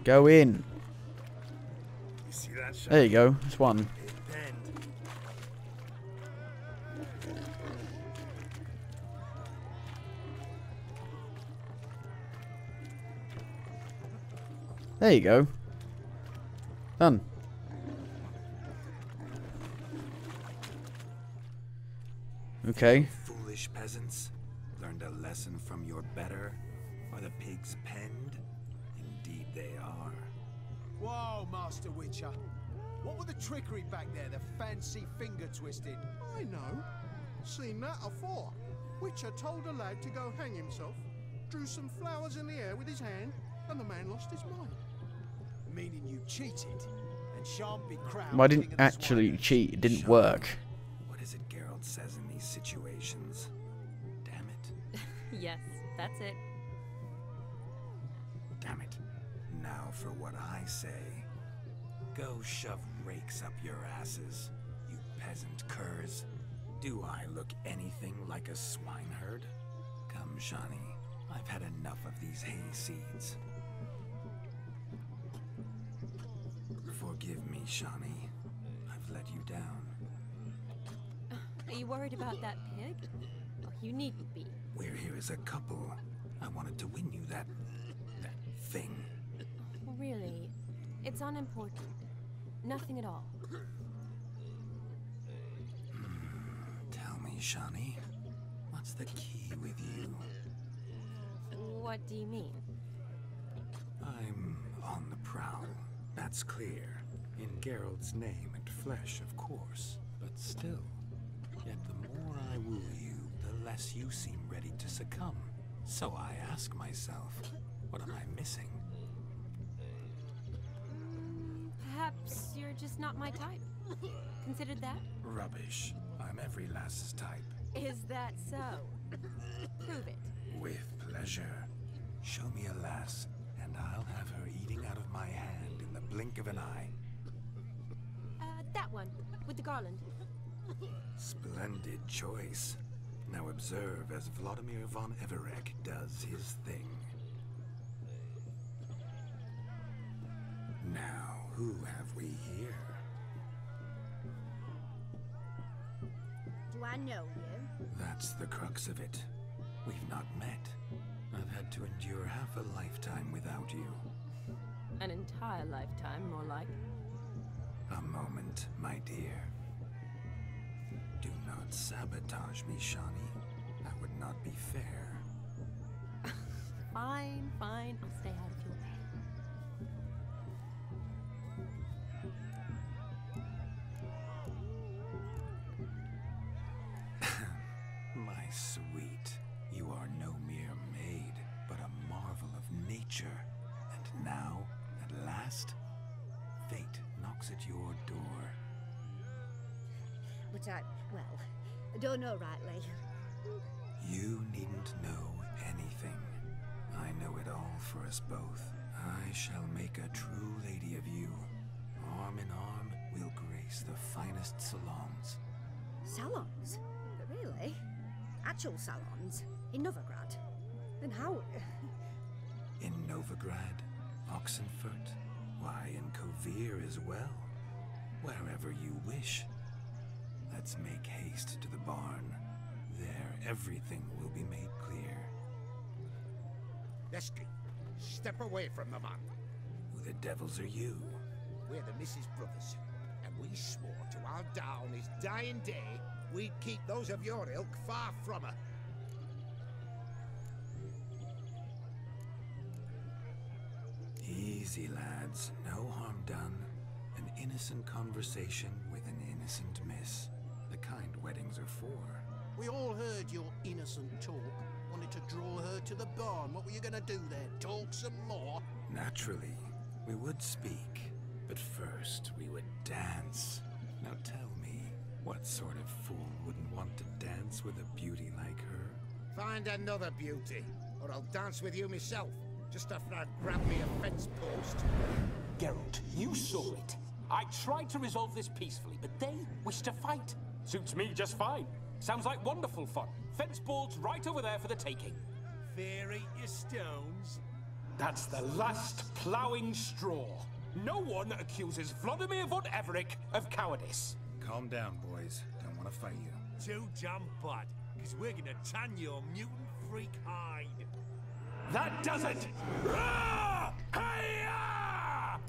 Go in. You see that shot? There you go. That's one. There you go. Done. Okay. Foolish peasants, learned a lesson from your better? Are the pigs penned? Indeed they are. Whoa, Master Witcher. What were the trickery back there, the fancy finger twisting? I know. Seen that afore. Witcher told a lad to go hang himself, drew some flowers in the air with his hand, and the man lost his mind. Meaning you cheated, and shan't be crowned. Well, I didn't actually cheat. It didn't work. What is it Geralt says in these situations? Damn it. Yes, that's it. Damn it. Now for what I say. Go shove rakes up your asses, you peasant curs. Do I look anything like a swineherd? Come, Shani. I've had enough of these hayseeds. Forgive me, Shani. I've let you down. Are you worried about that pig? Oh, you needn't be. We're here as a couple. I wanted to win you that thing. Really, it's unimportant. Nothing at all. Tell me, Shani, what's the key with you? What do you mean? I'm on the prowl. That's clear. In Geralt's name and flesh, of course. But still, yet the more I woo you, the less you seem ready to succumb. So I ask myself, what am I missing? Perhaps you're just not my type. Considered that? Rubbish. I'm every lass's type. Is that so? Prove it. With pleasure. Show me a lass, and I'll have her eating out of my hand in the blink of an eye. That one, with the garland. Splendid choice. Now observe as Vladimir von Everek does his thing. Now, who have we here? Do I know you? That's the crux of it. We've not met. I've had to endure half a lifetime without you. An entire lifetime, more like. A moment, my dear. Do not sabotage me, Shani. That would not be fair. Fine, fine. I'll stay out of your way. My sweet, you are no mere maid, but a marvel of nature. And now, at last, fate knocks at your door. But well, I don't know rightly. You needn't know anything. I know it all for us both. I shall make a true lady of you. Arm in arm, we'll grace the finest salons. Salons? Really? Actual salons? In Novigrad? And how... In Novigrad, Oxenfurt, why, in Kovir as well. Wherever you wish. Let's make haste to the barn. There, everything will be made clear. Lesky, step away from the man. Who the devils are you? We're the Mrs. Brothers, and we swore to our Dow on his dying day we'd keep those of your ilk far from her. Easy, lads. No harm done. An innocent conversation with an innocent miss. The kind weddings are for. We all heard your innocent talk. Wanted you to draw her to the barn. What were you gonna do there? Talk some more? Naturally, we would speak, but first we would dance. Now tell me, what sort of fool wouldn't want to dance with a beauty like her? Find another beauty, or I'll dance with you myself, just after I grab me a fence post. Geralt, you saw it. I tried to resolve this peacefully, but they wish to fight. Suits me just fine. Sounds like wonderful fun. Fence boards right over there for the taking. Fear eat your stones. That's the last ploughing straw. No one accuses Vladimir von Everett of cowardice. Calm down, boys. Don't want to fight you. Too damn bad, because we're gonna tan your mutant freak hide. That does it!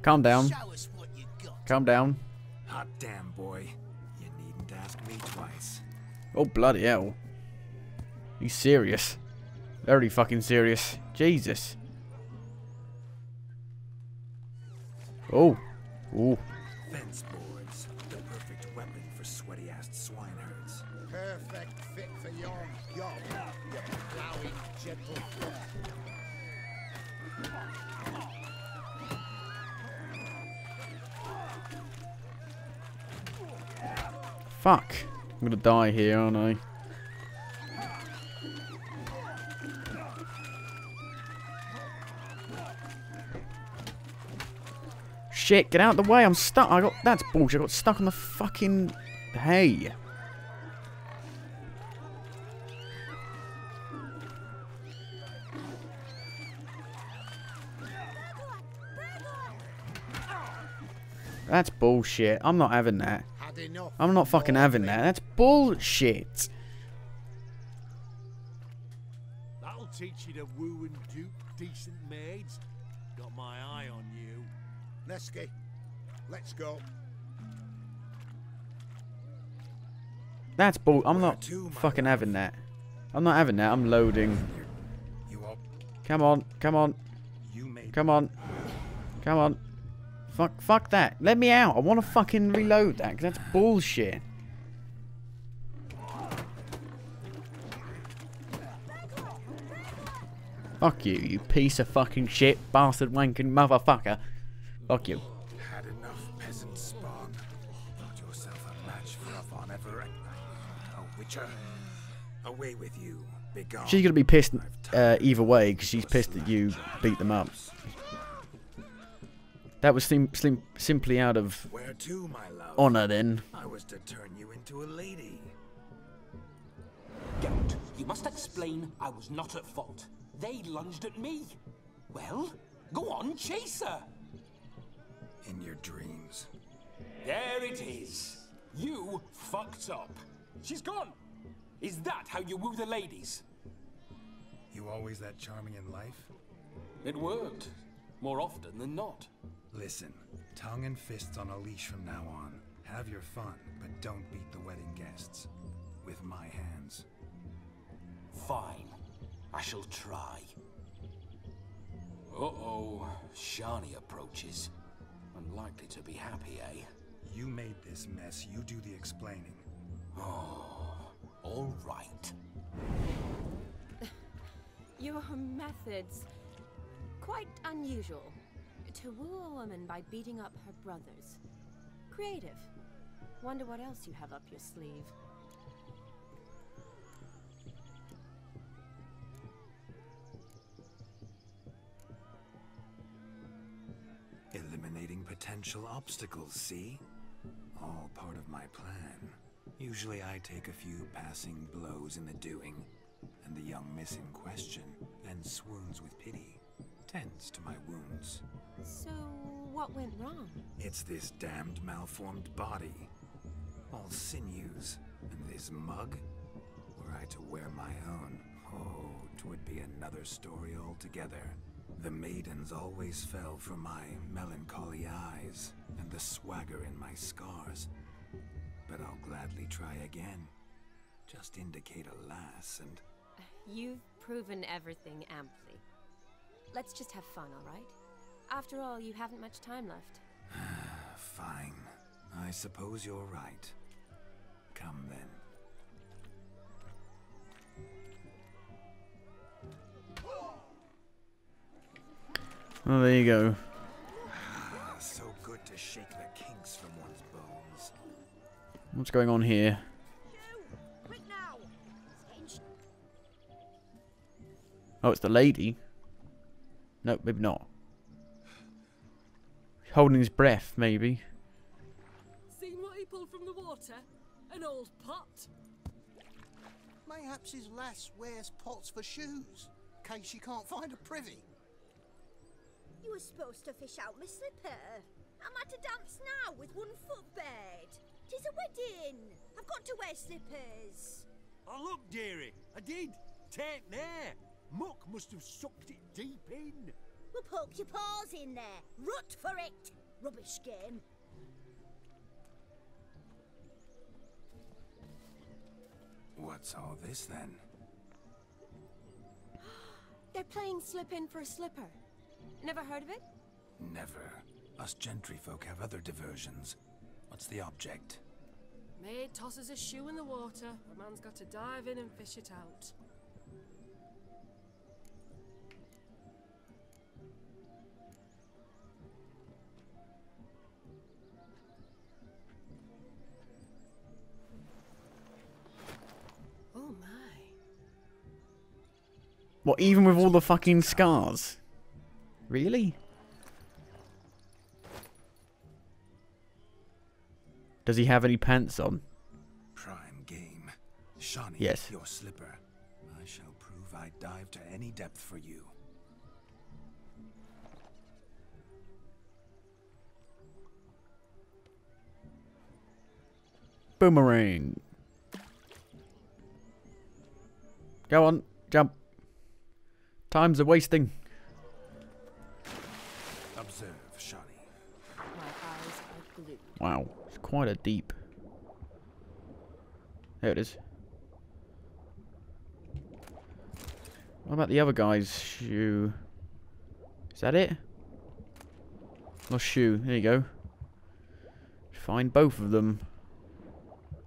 Calm down. Show us what you got. Calm down. Hot damn, boy. You needn't ask me twice. Oh, bloody hell. You serious? Very fucking serious. Jesus. Oh. Ooh. Fence boards. The perfect weapon for sweaty-assed swineherds. Perfect fit for your job, you plowing gentleman. Fuck. I'm gonna die here, aren't I? Shit, get out of the way. I'm stuck. That's bullshit. I got stuck on the fucking hay. That's bullshit. I'm not having that. I'm not fucking having that. That's bullshit. That'll teach you to woo and dupe decent maids. Got my eye on you. Nesky, let's go. That's bull. I'm not fucking having that. I'm not having that. I'm loading. Come on. Come on. Come on. Come on. Fuck that. Let me out. I want to fucking reload that, because that's bullshit. Fuck you, you piece of fucking shit, bastard wanking motherfucker. Fuck you. Had enough peasant spawn. Got yourself a match for a Von Everett. A witcher. Away with you. Begone. She's gonna be pissed either way, because she's pissed that you beat them up. That was simply out of Where to, my love? honor, then. I was to turn you into a lady. Geralt, you must explain I was not at fault. They lunged at me. Well, go on, chase her. In your dreams. There it is. You fucked up. She's gone. Is that how you woo the ladies? You always that charming in life? It worked. More often than not. Listen, tongue and fists on a leash from now on. Have your fun, but don't beat the wedding guests. With my hands. Fine. I shall try. Uh-oh. Shani approaches. Unlikely to be happy, eh? You made this mess. You do the explaining. Oh, all right. Your methods... quite unusual. To woo a woman by beating up her brothers. Creative. Wonder what else you have up your sleeve. Eliminating potential obstacles, see? All part of my plan. Usually I take a few passing blows in the doing, and the young miss in question then swoons with pity, tends to my wounds. So, what went wrong? It's this damned malformed body. All sinews, and this mug? Were I to wear my own, oh, 'twould be another story altogether. The maidens always fell for my melancholy eyes, and the swagger in my scars. But I'll gladly try again. Just indicate a lass and... You've proven everything amply. Let's just have fun, alright? After all, you haven't much time left. Fine. I suppose you're right. Come then. Oh, there you go. So good to shake the kinks from one's bones. What's going on here? Oh, it's the lady. No, maybe not. Holding his breath, maybe. Seen what he pulled from the water? An old pot. Mayhaps his lass wears pots for shoes, in case she can't find a privy. You were supposed to fish out my slipper. I'm at a dance now with one foot bared. 'Tis a wedding. I've got to wear slippers. Oh, look, dearie, I did. Take there. Muck must have sucked it deep in. Well, poke your paws in there. Rut for it. Rubbish game. What's all this then? They're playing slip in for a slipper. Never heard of it? Never. Us gentry folk have other diversions. What's the object? Maid tosses a shoe in the water. A man's got to dive in and fish it out. Oh my. What, even with all the fucking scars? Really? Does he have any pants on? Prime game. Shawnee, yes. Your slipper. I shall prove I dive to any depth for you. Boomerang. Go on, jump. Time's a wasting. Observe, Shawnee. My eyes are glued. Wow, it's quite a deep. There it is. What about the other guy's shoe? Is that it? Lost shoe. There you go. Find both of them.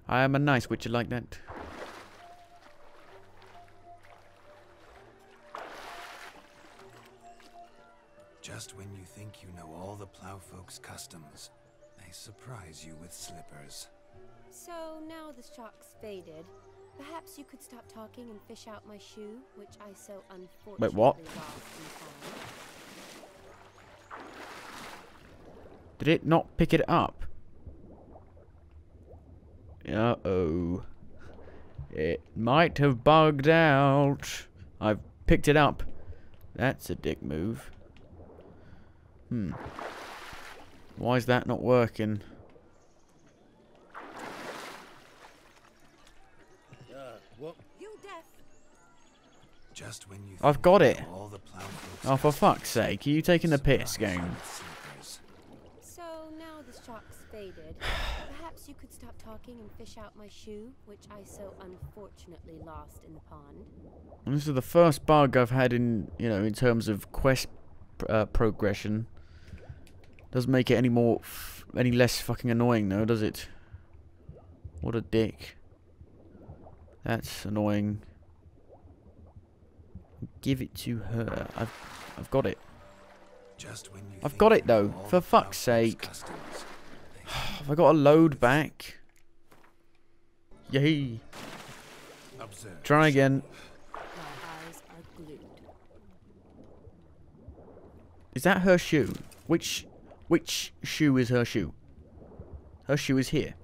I am a nice witcher like that. Just when you think you know all the plowfolk's customs, they surprise you with slippers. So now the shock's faded. Perhaps you could stop talking and fish out my shoe, which I so unfortunately Wait, what? lost in time. Did it not pick it up? Uh-oh. It might have bugged out. I've picked it up. That's a dick move. Why is that not working? What? You deaf? Just when you I've got it. all the plowfolk's Oh, for fuck's sake. Are you taking the piss, game? So now the shock's faded. Perhaps you could stop talking and fish out my shoe, which I so unfortunately lost in the pond. And this is the first bug I've had in, you know, in terms of quest progression. Doesn't make it any less fucking annoying, though, does it? What a dick. That's annoying. Give it to her. I've got it. Just when you I've got it though. For fuck's sake. Have I got a load back? Yay. Observe. Try again. My eyes are glued. Is that her shoe? Which shoe is her shoe? Her shoe is here.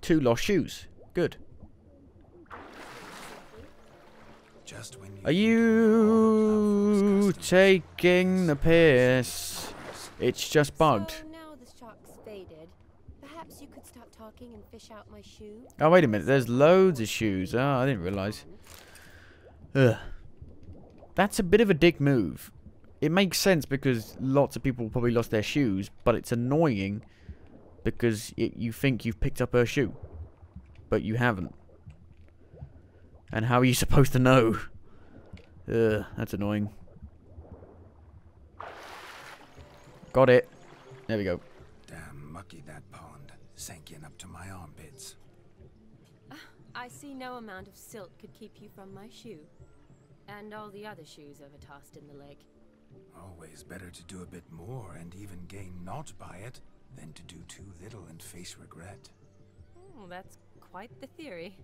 2 lost shoes. Good. Just when Are you taking the piss? It's just bugged. So now the shock's faded. Perhaps you could stop talking and fish out my shoe. Oh, wait a minute. There's loads of shoes. Oh, I didn't realise. Ugh. That's a bit of a dick move. It makes sense because lots of people probably lost their shoes, but it's annoying because you think you've picked up her shoe, but you haven't. And how are you supposed to know? Ugh, that's annoying. Got it. There we go. Damn mucky that pond. Sank in up to my armpits. I see no amount of silt could keep you from my shoe. And all the other shoes ever tossed in the lake. Always better to do a bit more and even gain naught by it than to do too little and face regret. Oh, that's quite the theory.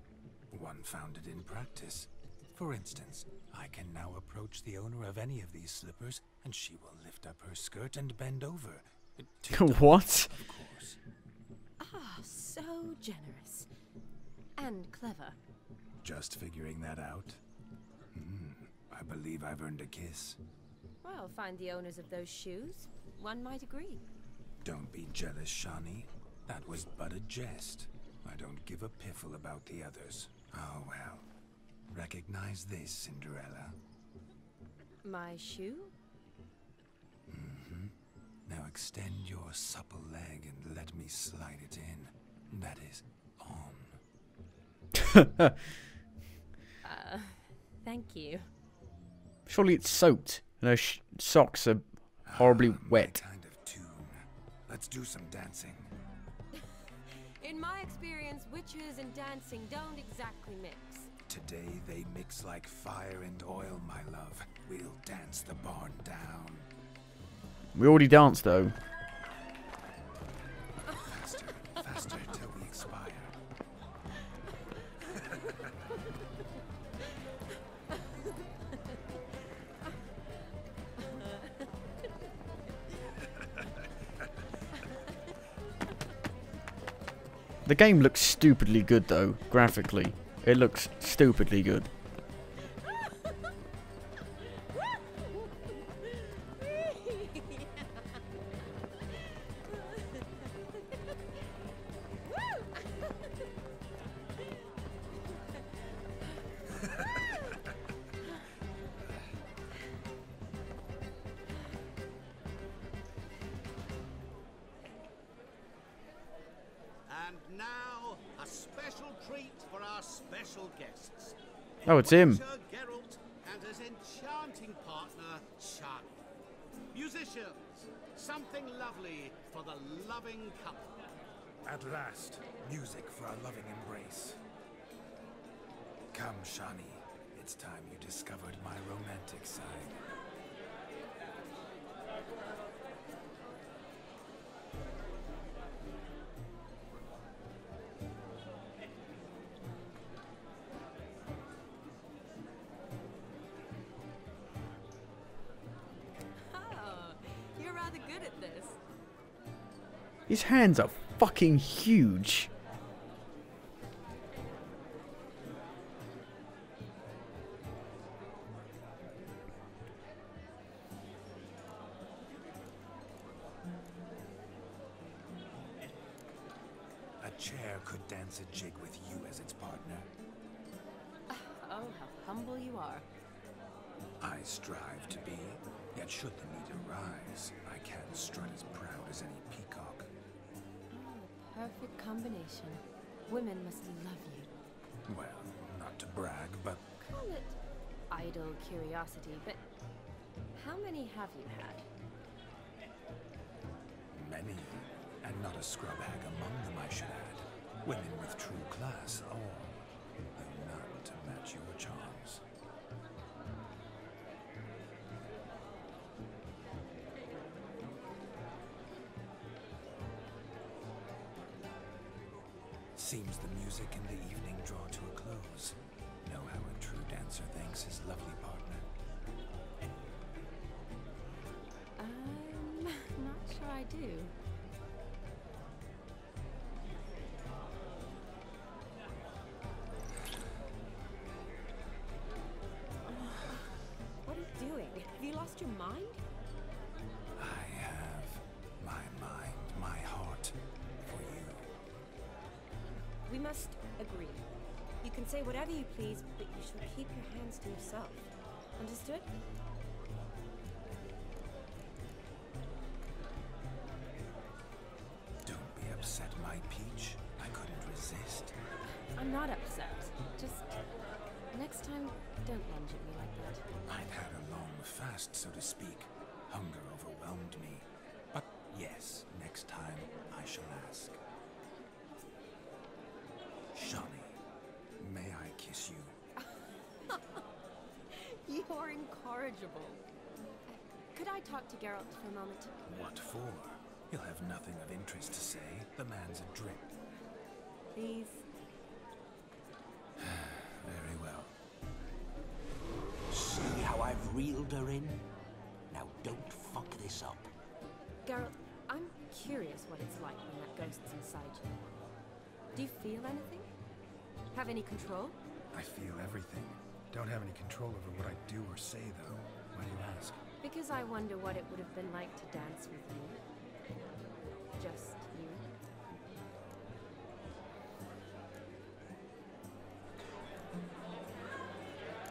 One founded in practice. For instance, I can now approach the owner of any of these slippers, and she will lift up her skirt and bend over. What? Of course. Ah, so generous. And clever. Just figuring that out? I believe I've earned a kiss. Well, find the owners of those shoes. One might agree. Don't be jealous, Shani. That was but a jest. I don't give a piffle about the others. Oh well. Recognize this, Cinderella. My shoe? Now extend your supple leg and let me slide it in. That is, on. Thank you. Surely it's soaked, and her socks are horribly wet. My kind of tune. Let's do some dancing. In my experience, witches and dancing don't exactly mix. Today they mix like fire and oil, my love. We'll dance the barn down. We already danced, though. Faster, faster till we expire. The game looks stupidly good, though, graphically. It looks stupidly good. And now, a special treat for our special guests. Oh, it's him. Geralt and his enchanting partner, Shani. Musicians, something lovely for the loving couple. At last, music for a loving embrace. Come, Shani. It's time you discovered my romantic side. You're rather good at this. His hands are fucking huge. A chair could dance a jig with you as its partner. Oh, how humble you are. I strive to be, yet should the need arise, I can't strut as proud as any peacock. Oh, perfect combination. Women must love you. Well, not to brag, but Call it idle curiosity, but how many have you had? many, and not a scrub hag among them, I should add. Women with true class, all, though none to match your charms. Seems the music and the evening draw to a close. Know how a true dancer thanks his lovely partner. I'm not sure I do. What are you doing? Have you lost your mind? I have my mind, my heart for you. We must agree. You can say whatever you please, but you should keep your hands to yourself. Understood? Don't be upset, my peach. I couldn't resist. I'm not upset. Just next time, don't lunge at me like that. I've had a long fast, so to speak. Hunger overwhelmed me. But yes, next time I shall ask. Shani, may I kiss you? You're incorrigible. I talk to Geralt for a moment? What for? He'll have nothing of interest to say. The man's adrift. Please. Very well. See how I've reeled her in? Now don't fuck this up. Geralt, I'm curious what it's like when that ghost's inside you. Do you feel anything? Have any control? I feel everything. Don't have any control over what I do or say, though. Why do you ask? Because I wonder what it would have been like to dance with you. Just you.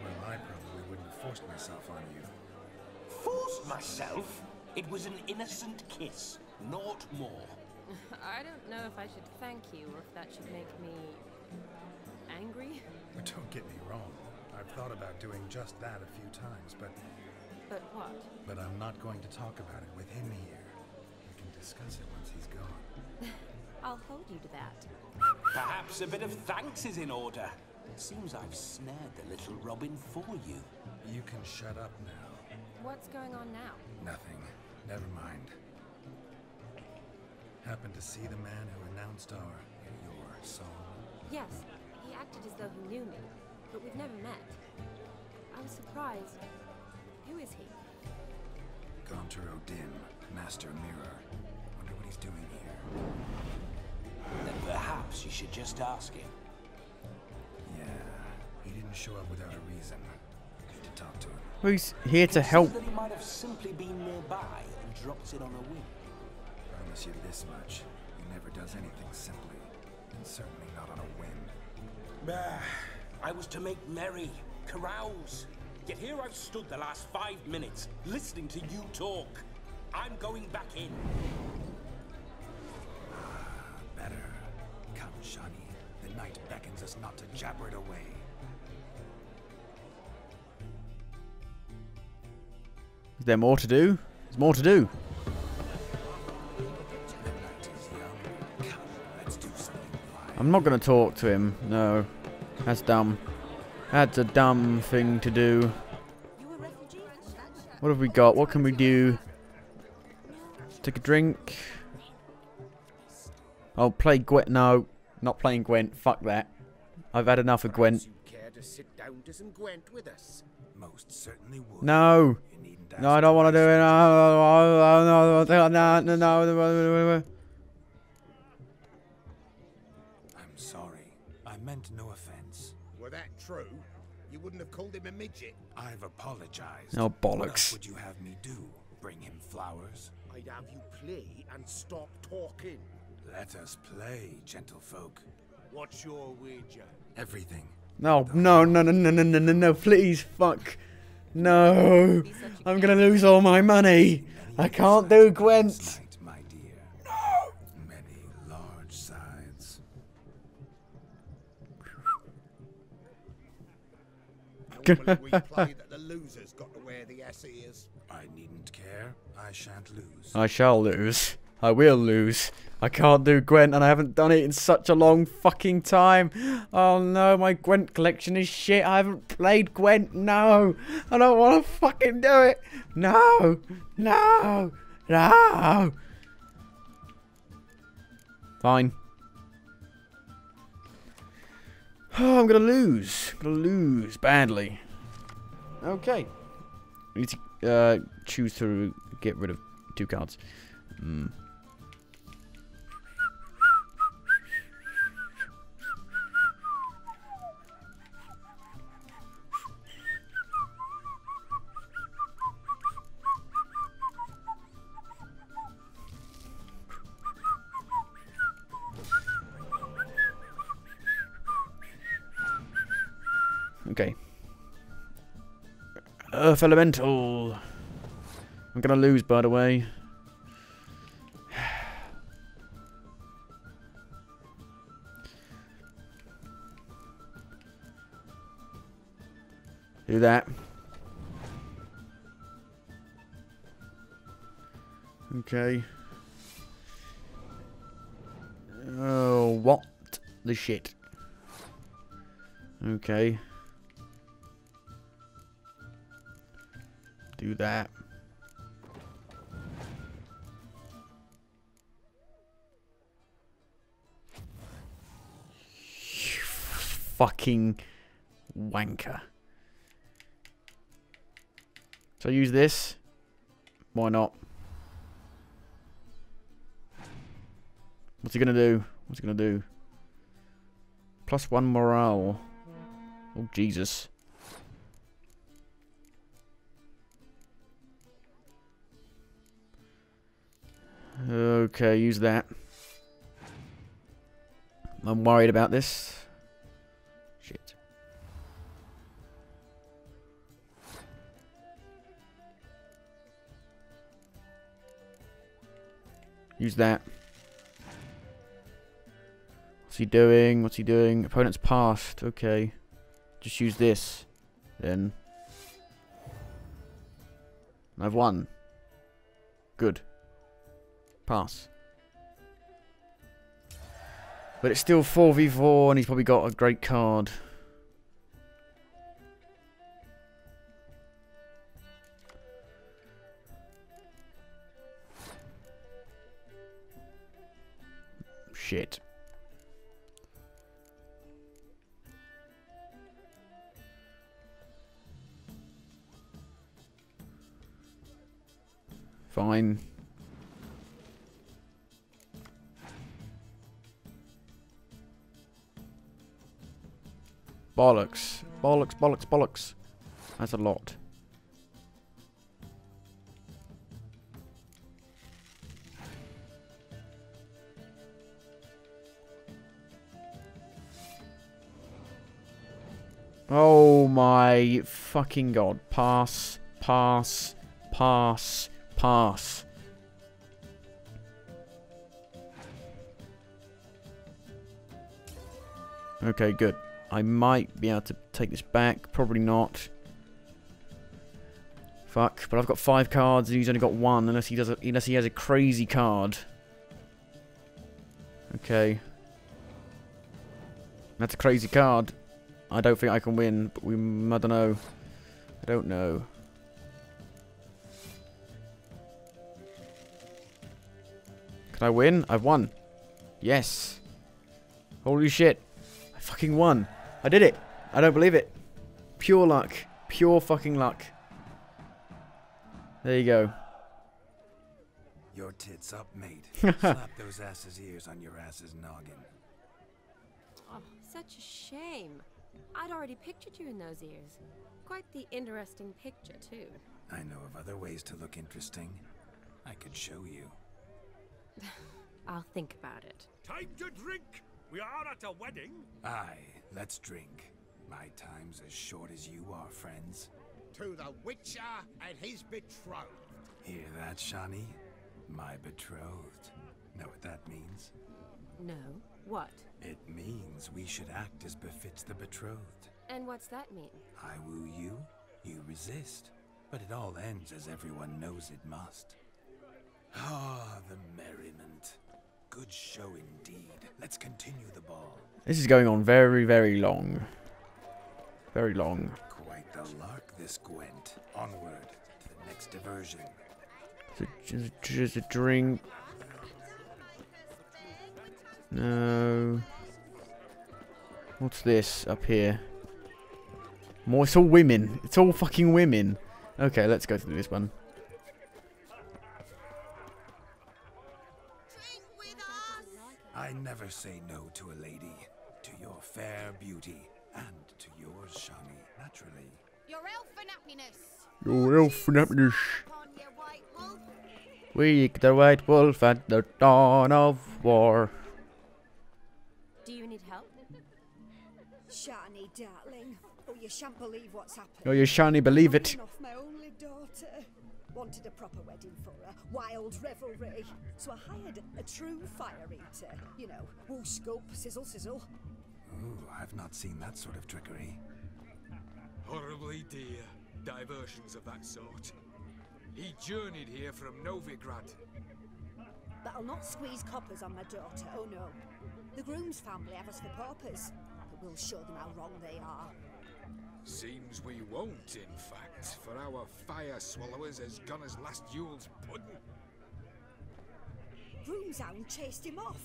Well, I probably wouldn't have forced myself on you. Forced myself? It was an innocent kiss, naught more. I don't know if I should thank you or if that should make me angry. But don't get me wrong. I've thought about doing just that a few times, but... But what? But I'm not going to talk about it with him here. We can discuss it once he's gone. I'll hold you to that. Perhaps a bit of thanks is in order. It seems I've snared the little Robin for you. You can shut up now. What's going on now? Nothing. Never mind. Happened to see the man who announced your song? Yes, he acted as though he knew me, but we've never met. I was surprised. Who is he? Gonter O'Dim, Master Mirror. Wonder what he's doing here. Then perhaps you should just ask him. Yeah, he didn't show up without a reason. Need to talk to him. Well, he's here to help. That he might have simply been nearby and dropped it on a whim. Promise you this much. He never does anything simply. And certainly not on a whim. I was to make merry, carouse. Yet here I've stood the last 5 minutes, listening to you talk. I'm going back in. Better. Come, Shani. The night beckons us not to jabber it away. Is there more to do? There's more to do. I'm not going to talk to him. No. That's dumb. That's a dumb thing to do. What have we got? What can we do? Take a drink. Oh, play Gwent. No. Not playing Gwent. Fuck that. I've had enough of Gwent. Care to sit down to some Gwent with us? Most certainly would. No. No, I don't want to do it. No. I'm sorry. I meant no offense. Were that true? You wouldn't have called him a midget? I've apologized. Oh, What else bollocks. would you have me do? Bring him flowers? I'd have you play and stop talking. Let us play, gentlefolk. What's your wager? Everything. No, no, please, fuck. No. I'm gonna lose all my money. I can't do Gwent. My dear. No. Many large sides. Normally we play that the losers got to wear the S-ears. I needn't care. I shan't lose. I shall lose. I will lose. I can't do Gwent and I haven't done it in such a long fucking time. Oh no, my Gwent collection is shit. I haven't played Gwent. No. I don't want to fucking do it. No. No. No. Fine. Oh, I'm going to lose. I'm going to lose badly. Okay. I need to choose to get rid of 2 cards. Okay. Earth Elemental. I'm gonna lose, by the way. Do that. Okay. Oh, what the shit? Okay. Do that. fucking wanker. So I use this. Why not? What's he gonna do? What's he gonna do? +1 morale. Oh, Jesus. Okay, use that. I'm worried about this. Shit. Use that. What's he doing? What's he doing? Opponent's passed. Okay. Just use this. Then. I've won. Good. Pass. But it's still 4v4 and he's probably got a great card. Shit. Fine. Bollocks. Bollocks, bollocks, bollocks. That's a lot. Oh my fucking god. Pass, pass, pass, pass. Okay, good. I might be able to take this back. Probably not. Fuck. But I've got 5 cards and he's only got 1. Unless he has a crazy card. Okay. That's a crazy card. I don't think I can win. But I don't know. I don't know. Can I win? I've won. Yes. Holy shit. I fucking won. I did it. I don't believe it. Pure luck. Pure fucking luck. There you go. Your tits up, mate. Slap those asses' ears on your ass's noggin. Oh, such a shame. I'd already pictured you in those ears. Quite the interesting picture, too. I know of other ways to look interesting. I could show you. I'll think about it. Time to drink! We are at a wedding. Aye, let's drink. My time's as short as you are, friends. To the Witcher and his betrothed. Hear that, Shani? My betrothed. Know what that means? No. What? It means we should act as befits the betrothed. And what's that mean? I woo you, you resist. But it all ends as everyone knows it must. Ah, the merriment. Good show indeed. Let's continue the ball. This is going on very, very long. Very long. Quite the lark, this Gwent. Onward to the next diversion. Just a drink. No. What's this up here? More. It's all women. It's all fucking women. Okay, let's go through this one. I never say no to a lady. To your fair beauty. And to yours, Shani, naturally. Your elfin happiness. Your elfin happiness. Wake the white wolf at the dawn of war. Do you need help? Shani, darling. Oh, you shan't believe what's happened. Oh, you shan't believe it. Off my only daughter. Wanted a proper wedding for her. Wild revelry. So I hired a true fire eater. You know, woo scope, sizzle, sizzle. Ooh, I've not seen that sort of trickery. Horribly dear diversions of that sort. He journeyed here from Novigrad. But I'll not squeeze coppers on my daughter, oh no. The groom's family have us for paupers, but we'll show them how wrong they are. Seems we won't, in fact, for our fire swallowers has gone as last Yule's pudding. Groom's hound chased him off.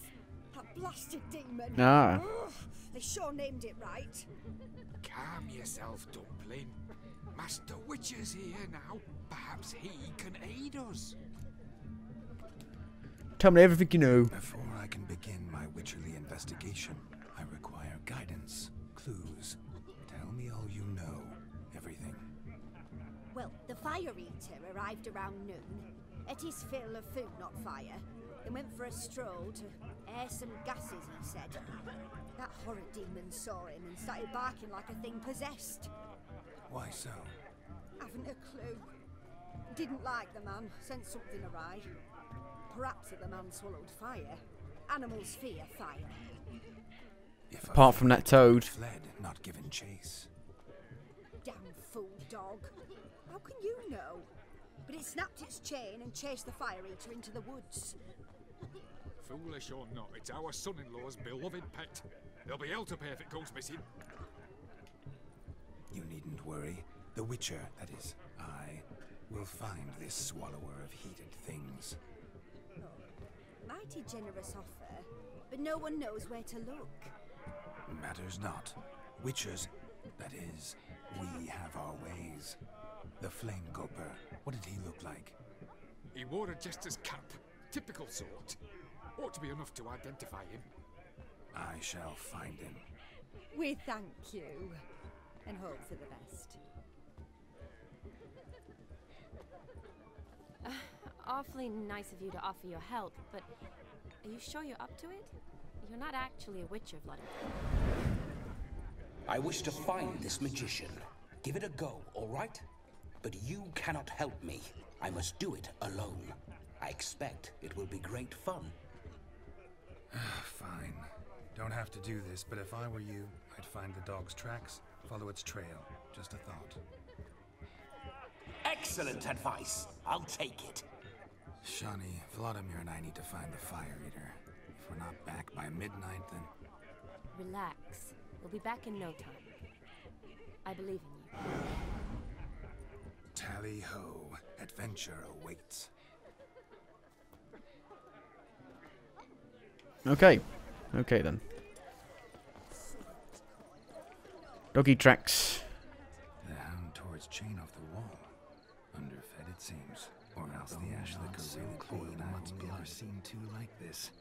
That blasted demon. Ah. Ugh, they sure named it right. Calm yourself, Dumpling. Master Witcher's here now. Perhaps he can aid us. Tell me everything you know. Before I can begin my witcherly investigation, I require guidance, clues. Tell me all you know. Everything. Well, the Fire Eater arrived around noon, ate his fill of food, not fire, then went for a stroll to air some gases, he said. That horrid demon saw him and started barking like a thing possessed. Why so? Haven't a clue. Didn't like the man, sent something awry. Perhaps if the man swallowed fire. Animals fear fire. Apart from that toad. Fled, not given chase. Damn fool dog. How can you know? But it snapped its chain and chased the Fire Eater into the woods. Foolish or not, it's our son-in-law's beloved pet. There'll be hell to pay if it goes missing. You needn't worry. The Witcher, that is, I, will find this swallower of heated things. Mighty generous offer, but no one knows where to look. Matters not. Witchers, that is, we have our ways. The Flame Gulper, what did he look like? He wore a jester's cap. Typical sort. Ought to be enough to identify him. I shall find him. We thank you, and hope for the best. Awfully nice of you to offer your help, but are you sure you're up to it? You're not actually a witcher, Bloody. I wish to find this magician. Give it a go, all right? But you cannot help me. I must do it alone. I expect it will be great fun. Fine. Don't have to do this, but if I were you, I'd find the dog's tracks, follow its trail. Just a thought. Excellent advice. I'll take it. Shani, Vladimir and I need to find the Fire Eater. If we're not back by midnight, then... Relax. We'll be back in no time. I believe in you. Tally-ho. Adventure awaits. Okay. Okay then. Doggy tracks. The hound tore its chain off the wall. Underfed, it seems. Or else the ash liquor really clean. I've only ever seen two like this.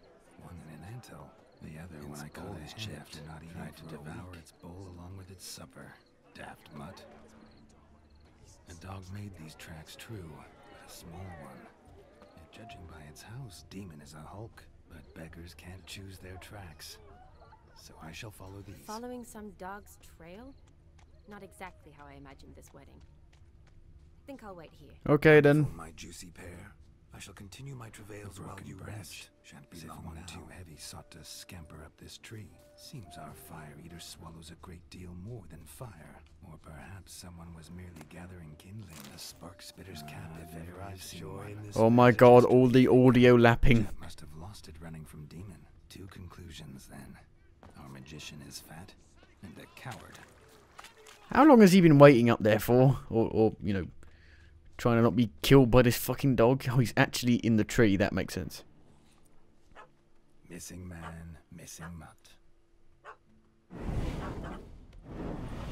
One in an anthill, the other when I caught his chipped, not even tried to devour its bowl along with its supper. Daft mutt. A dog made these tracks true, but a small one. And judging by its house, Demon is a hulk, but beggars can't choose their tracks. So I shall follow these. Following some dog's trail? Not exactly how I imagined this wedding. Think I'll wait here. Okay then. For my juicy pair, I shall continue my travails while you rest. Shan't be long one too heavy sought to scamper up this tree. Seems our Fire Eater swallows a great deal more than fire. Or perhaps someone was merely gathering kindling, a spark spitter's cap if ever I've seen one. Oh my god, all the audio lapping. Must have lost it running from Demon. Two conclusions then. Our magician is fat, and a coward. How long has he been waiting up there for? Or you know, trying to not be killed by this fucking dog? Oh, he's actually in the tree. That makes sense. Missing man, missing mutt.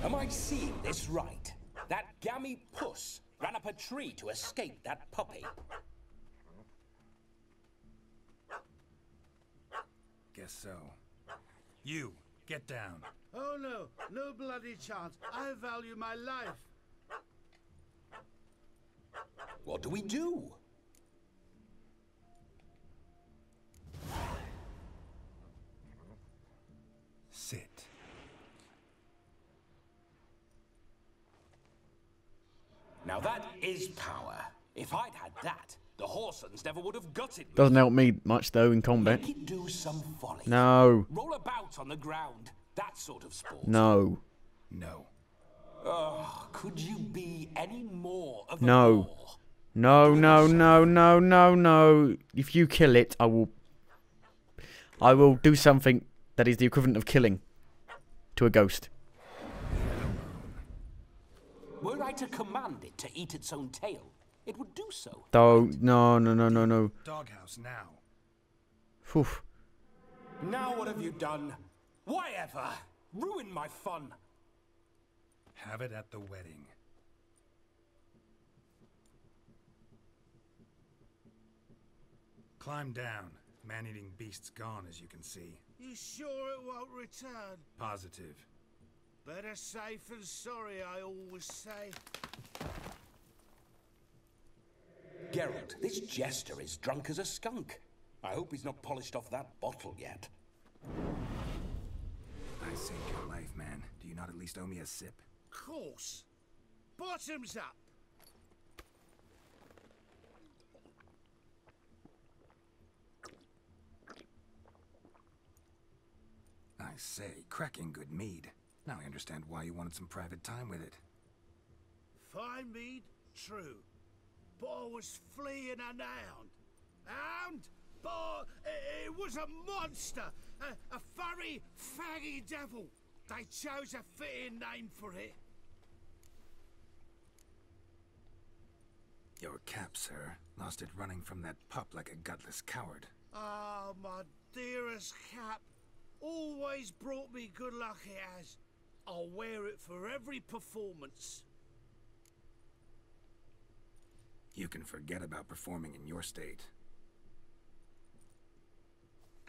Am I seeing this right? That gammy puss ran up a tree to escape that puppy. Guess so. You, get down. Oh no, no bloody chance. I value my life. What do we do? Sit. Now that is power. If I'd had that, the Horsons never would have gutted me. Doesn't help me much though in combat. Make it do some folly. No. Roll about on the ground. That sort of sport. No. No. Oh, could you be any more of a No. bore? No, no, no, no, no, no. If you kill it, I will do something that is the equivalent of killing to a ghost. Were I to command it to eat its own tail, it would do so. Though, no, no, no, no, no. Doghouse now. Oof. Now what have you done? Why ever? Ruined my fun. Have it at the wedding. Climb down. Man-eating beast's gone, as you can see. You sure it won't return? Positive. Better safe than sorry, I always say. Geralt, this jester is drunk as a skunk. I hope he's not polished off that bottle yet. I saved your life, man. Do you not at least owe me a sip? Course. Bottoms up. I say, cracking good mead. Now I understand why you wanted some private time with it. Fine mead, true. But I was fleeing an hound. Hound? But it was a monster. A furry, faggy devil. They chose a fitting name for it. Your cap, sir. Lost it running from that pup like a gutless coward. Ah, my dearest cap. Always brought me good luck, it has. I'll wear it for every performance. You can forget about performing in your state.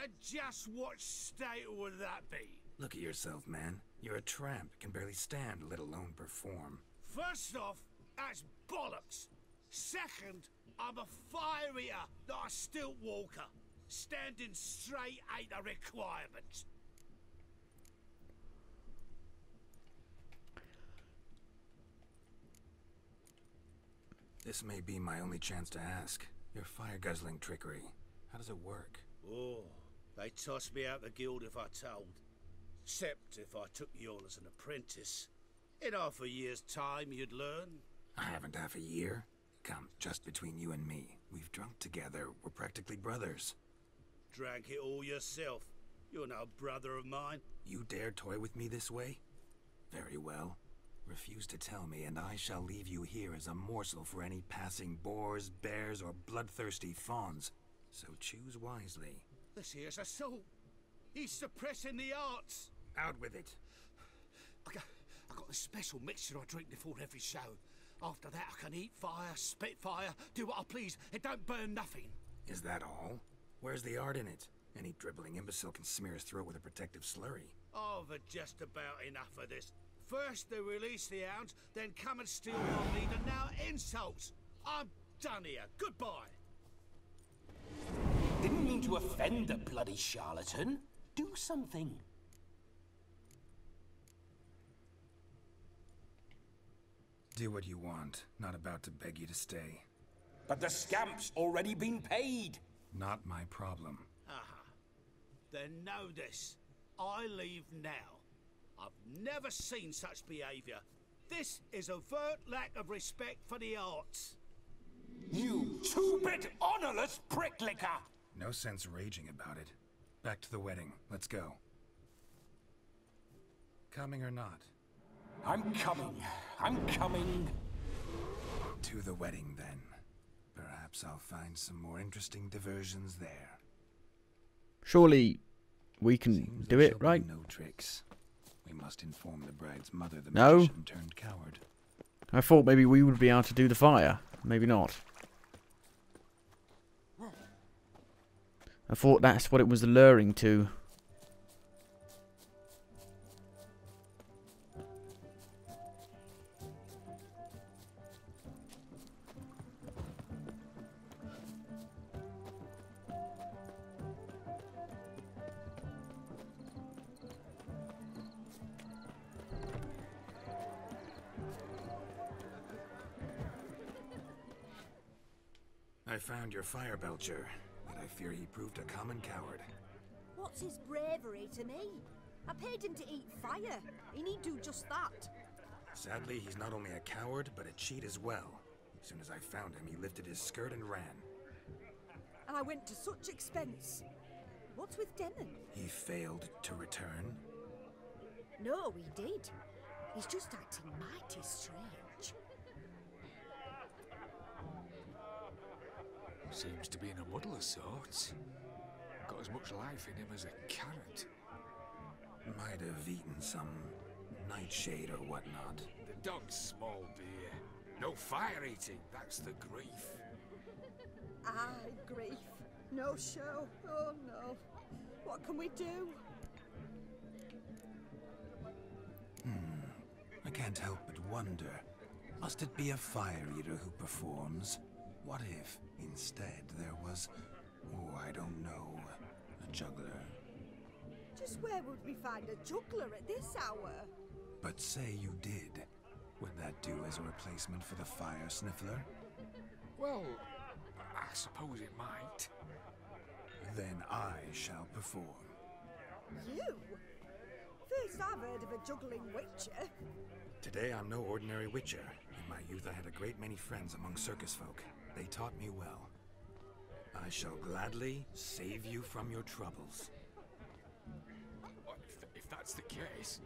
And just what state would that be? Look at yourself, man. You're a tramp, can barely stand, let alone perform. First off, that's bollocks. Second, I'm a fire eater, not a stilt walker. Standing straight ain't a requirement. This may be my only chance to ask. Your fire-guzzling trickery, how does it work? Oh, they tossed me out the guild if I told. Except if I took you on as an apprentice. In half a year's time, you'd learn. I haven't half a year. Come, just between you and me. We've drunk together. We're practically brothers. Drank it all yourself. You're no brother of mine. You dare toy with me this way? Very well. Refuse to tell me, and I shall leave you here as a morsel for any passing boars, bears, or bloodthirsty fawns. So choose wisely. This here's assault. He's suppressing the arts. Out with it. I got a special mixture I drink before every show. After that, I can eat fire, spit fire, do what I please. It don't burn nothing. Is that all? Where's the art in it? Any dribbling imbecile can smear his throat with a protective slurry. I've had just about enough of this. First they release the hounds, then come and steal my meat, and now insults. I'm done here. Goodbye. Didn't mean to offend the bloody charlatan. Do something. Do what you want. Not about to beg you to stay. But the scamp's already been paid. Not my problem. Aha. Then know this. I leave now. I've never seen such behavior. This is overt lack of respect for the arts. You two-bit honorless pricklicker! No sense raging about it. Back to the wedding. Let's go. Coming or not? I'm coming. I'm coming. To the wedding, then. Perhaps I'll find some more interesting diversions there. Surely we can do it, right? No tricks. We must inform the bride's mother the No. magician turned coward. I thought maybe we would be able to do the fire. Maybe not. I thought that's what it was alluring to. I found your fire belcher, but I fear he proved a common coward. What's his bravery to me? I paid him to eat fire. He need do just that. Sadly, he's not only a coward, but a cheat as well. As soon as I found him, he lifted his skirt and ran. And I went to such expense. What's with Demon? He failed to return. No, he did. He's just acting mighty strange. Seems to be in a muddle of sorts. Got as much life in him as a carrot. Might have eaten some nightshade or whatnot. The dog's small, dear. No fire eating, that's the grief. Aye, grief. No show. Oh no. What can we do? I can't help but wonder. Must it be a fire eater who performs? What if, instead, there was, oh, I don't know, a juggler? Just where would we find a juggler at this hour? But say you did. Would that do as a replacement for the fire sniffler? Well, I suppose it might. Then I shall perform. You? First I've heard of a juggling witcher. Today I'm no ordinary witcher. In my youth I had a great many friends among circus folk. They taught me well. I shall gladly save you from your troubles. Well, if that's the case,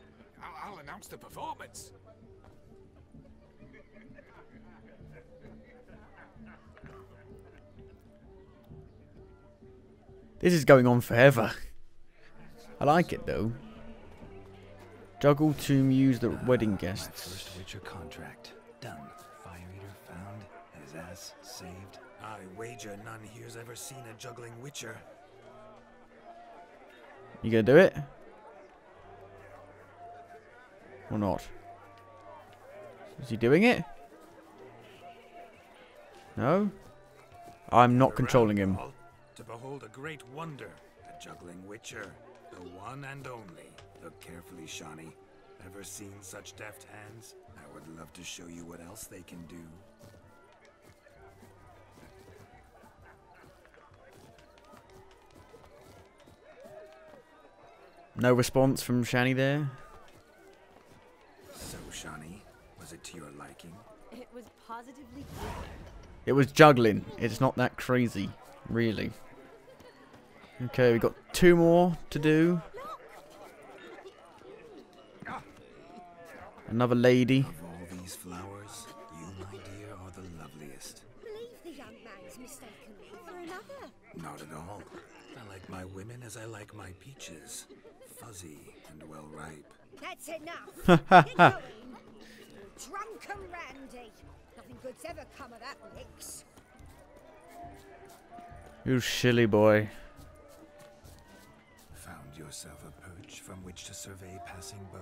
I'll announce the performance. This is going on forever. I like it though. Juggle to amuse the wedding guests. My first witcher contract. Done. Fire eater found. His ass saved. I wager none here's ever seen a juggling witcher. You gonna do it? Or not? Is he doing it? No? I'm not controlling him. To behold a great wonder, a juggling witcher, the one and only. Look carefully, Shawnee. Ever seen such deft hands? I would love to show you what else they can do. No response from Shani there. So, Shawnee, was it to your liking? It was positively good. It was juggling. It's not that crazy, really. Okay, we've got 2 more to do. Another lady. Of all these flowers, you, my dear, are the loveliest. Believe the young man's mistaken me for another. Not at all. I like my women as I like my peaches. Fuzzy and well ripe. That's enough. Get going. Drunken Randy. Nothing good's ever come of that mix. You silly boy. Found yourself a perch from which to survey passing beaux?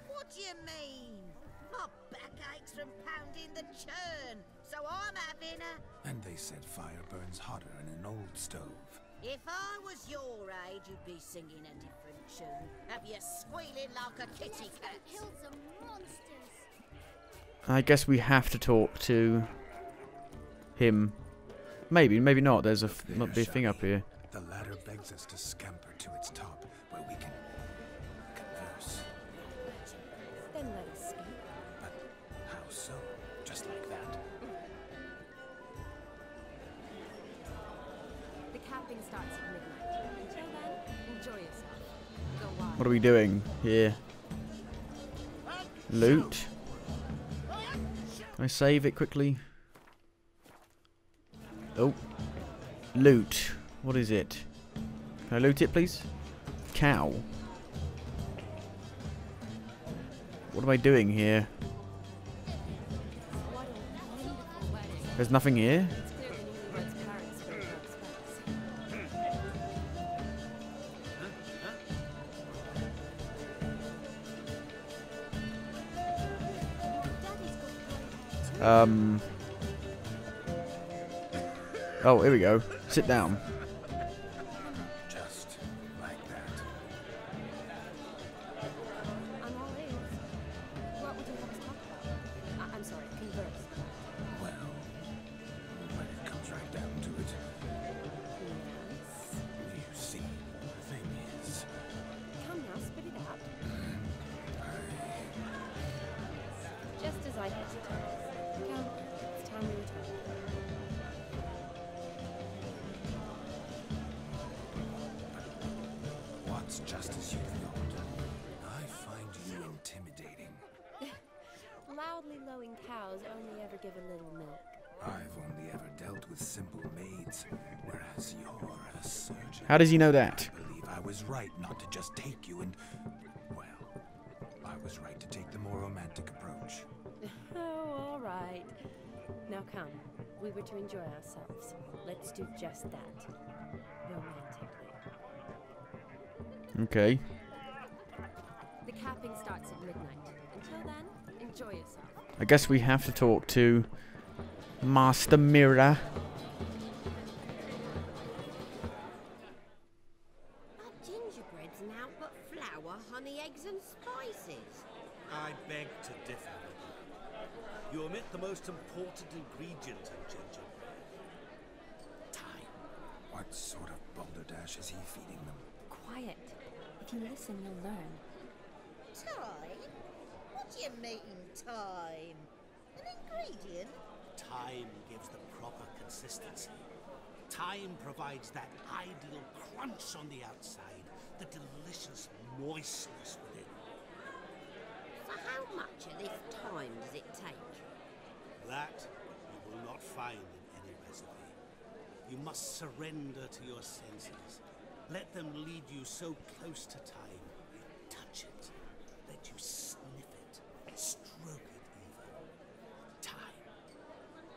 What do you mean? My back aches from pounding the churn, so I'm having a... And they said fire burns hotter in an old stove. If I was your age, you'd be singing a different tune. Have you squealing like a kitty cat? Kill some monsters. I guess we have to talk to him. Maybe, maybe not. There's a might be a thing up here. The ladder begs us to scamper to its top, where we can converse. Then let us speak. But how so? Just like that? The camping starts at midnight. Until then, enjoy yourself. Go wild. What are we doing here? Loot. Can I save it quickly? Oh. Loot. What is it? Can I loot it, please? Cow. What am I doing here? There's nothing here? Oh, here we go. Sit down. Just like that. I'm all ears. What would you have us talk about? I'm sorry, converse. Well, when it comes right down to it. Yes. You see, the thing is... Come now, spit it out. Just as I hesitated. Come, it's time we return. What's just as you thought? I find you intimidating. Loudly lowing cows only ever give a little milk. I've only ever dealt with simple maids, whereas you're a surgeon. How does he know that? I believe I was right not to just take you and... Well, I was right to take the more romantic approach. Oh, all right. Now come. We were to enjoy ourselves. Let's do just that. Romantically. Okay. The capping starts at midnight. Until then, enjoy yourself. I guess we have to talk to Master Mirror. Our gingerbread's now but flour, honey, eggs and spices. I beg to differ. You omit the most important ingredient in gingerbread. Time. What sort of balderdash is he feeding them? Quiet. If you listen, you'll learn. Time? What do you mean, time? An ingredient? Time gives the proper consistency. Time provides that ideal crunch on the outside, the delicious moistness within. For how much of this time does it take? That you will not find in any recipe. You must surrender to your senses. Let them lead you so close to time. You touch it. Let you sniff it. Stroke it even. Time.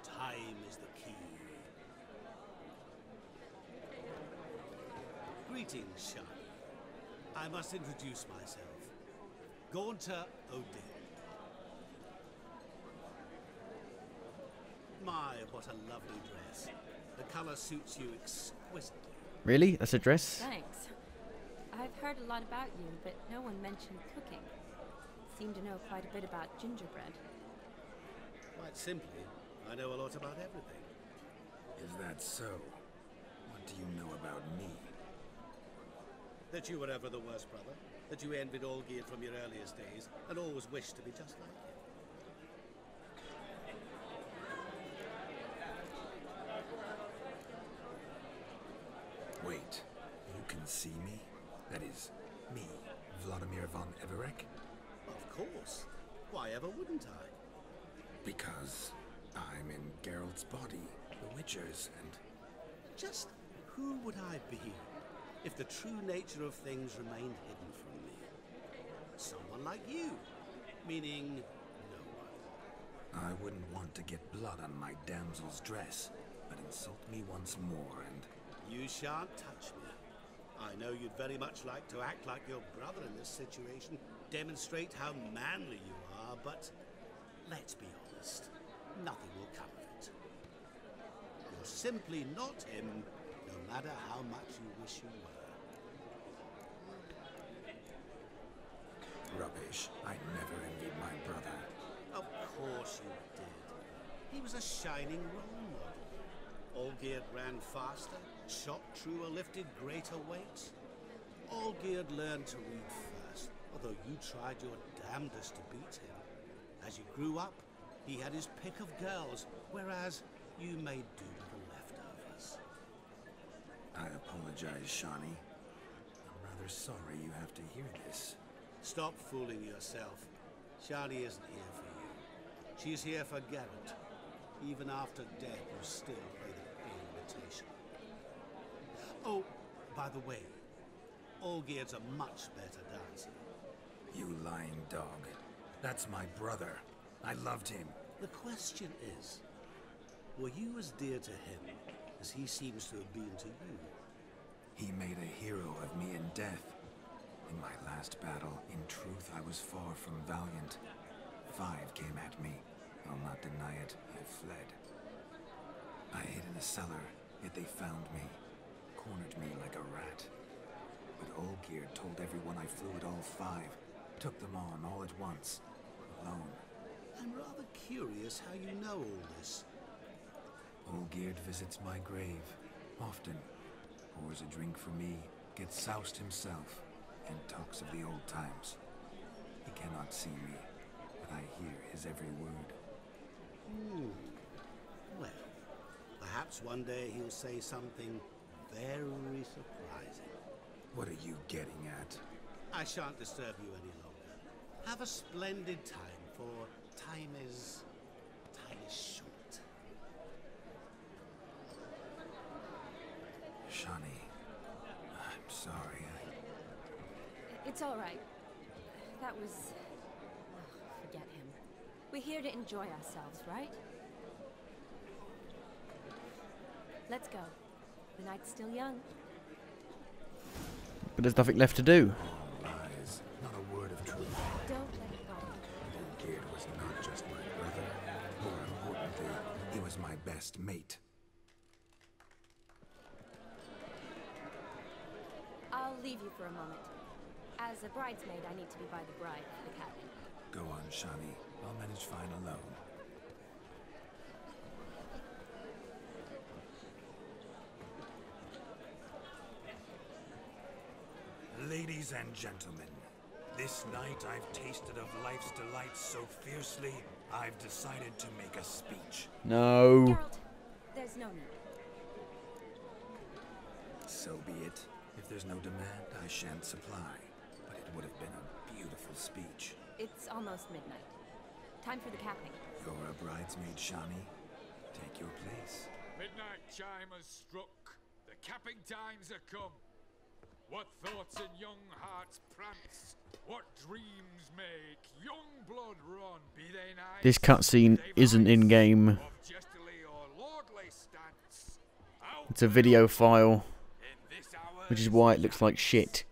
Time is the key. Greetings, Shani. I must introduce myself. Gaunter Odin. My, what a lovely dress. The color suits you exquisitely. Really? That's a dress? Thanks. I've heard a lot about you, but no one mentioned cooking. Seem to know quite a bit about gingerbread. Quite simply, I know a lot about everything. Is that so? What do you know about me? That you were ever the worst brother. That you envied Olgierd from your earliest days, and always wished to be just like him. Wait, you can see me? That is, me, Vladimir von Everek? Of course. Why ever wouldn't I? Because I'm in Geralt's body, the Witcher's, and... Just who would I be if the true nature of things remained hidden from me? Someone like you, meaning no one. I wouldn't want to get blood on my damsel's dress, but insult me once more and... You shan't touch me. I know you'd very much like to act like your brother in this situation, demonstrate how manly you are, but let's be honest, nothing will come of it. You're simply not him, no matter how much you wish you were. Rubbish. I never envied my brother. Of course you did. He was a shining role model. Olgierd ran faster, shot truer, lifted greater weights. Olgierd learned to read first, although you tried your damnedest to beat him. As you grew up, he had his pick of girls, whereas you made do with the leftovers. I apologize, Shani. I'm rather sorry you have to hear this. Stop fooling yourself. Shani isn't here for you. She's here for Geralt. Even after death, you still play the imitation. Oh, by the way, Olgierd's a much better dancer. You lying dog. That's my brother. I loved him. The question is, were you as dear to him as he seems to have been to you? He made a hero of me in death. In my last battle, in truth, I was far from valiant. 5 came at me. I'll not deny it, I fled. I hid in a cellar, yet they found me, cornered me like a rat. But Olgierd told everyone I flew at all 5, took them on all at once, alone. I'm rather curious how you know all this. Olgierd visits my grave, often, pours a drink for me, gets soused himself, and talks of the old times. He cannot see me, but I hear his every word. Well, perhaps one day he'll say something very surprising. What are you getting at? I shan't disturb you any longer. Have a splendid time, for time is short. It's all right. That was... oh, forget him. We're here to enjoy ourselves, right? Let's go. The night's still young. But there's nothing left to do. Lies, not a word of truth. Don't let it bother you. Olgierd was not just my brother. More importantly, he was my best mate. I'll leave you for a moment. As a bridesmaid, I need to be by the bride for the cabin. Go on, Shani. I'll manage fine alone. Ladies and gentlemen, this night I've tasted of life's delights so fiercely, I've decided to make a speech. No. Geralt, there's no need. So be it. If there's no demand, I shan't supply. But it would have been a beautiful speech. It's almost midnight. Time for the capping. You're a bridesmaid, Shani. Take your place. Midnight chime has struck. The capping times are come. What thoughts in young hearts prance? What dreams make young blood run? Be they nice? This cutscene isn't in game. It's a video file, which is why it looks like shit.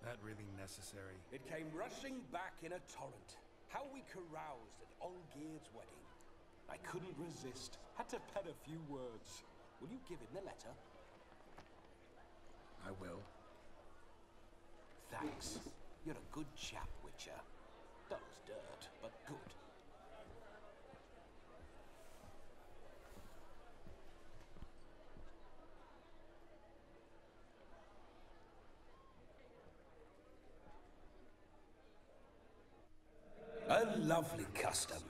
That really necessary? It came rushing back in a torrent. How we caroused at Olgierd's wedding. I couldn't resist. Had to pen a few words. Will you give him the letter? I will. Thanks. You're a good chap, Witcher. Dull as dirt, but good. A lovely custom.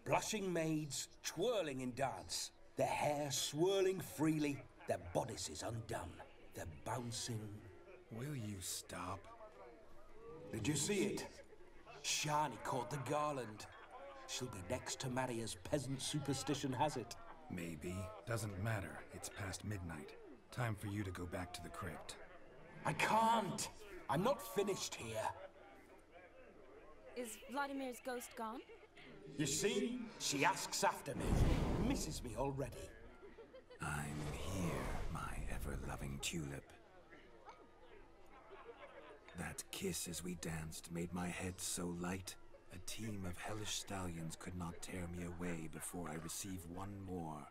Blushing maids, twirling in dance. Their hair swirling freely, their bodices undone. They're bouncing. Will you stop? Did you see it? Shani caught the garland. She'll be next to marry as peasant superstition has it. Maybe. Doesn't matter. It's past midnight. Time for you to go back to the crypt. I can't. I'm not finished here. Is Vladimir's ghost gone? You see? She asks after me. Misses me already. I'm here, my ever-loving tulip. That kiss as we danced made my head so light. A team of hellish stallions could not tear me away before I receive one more.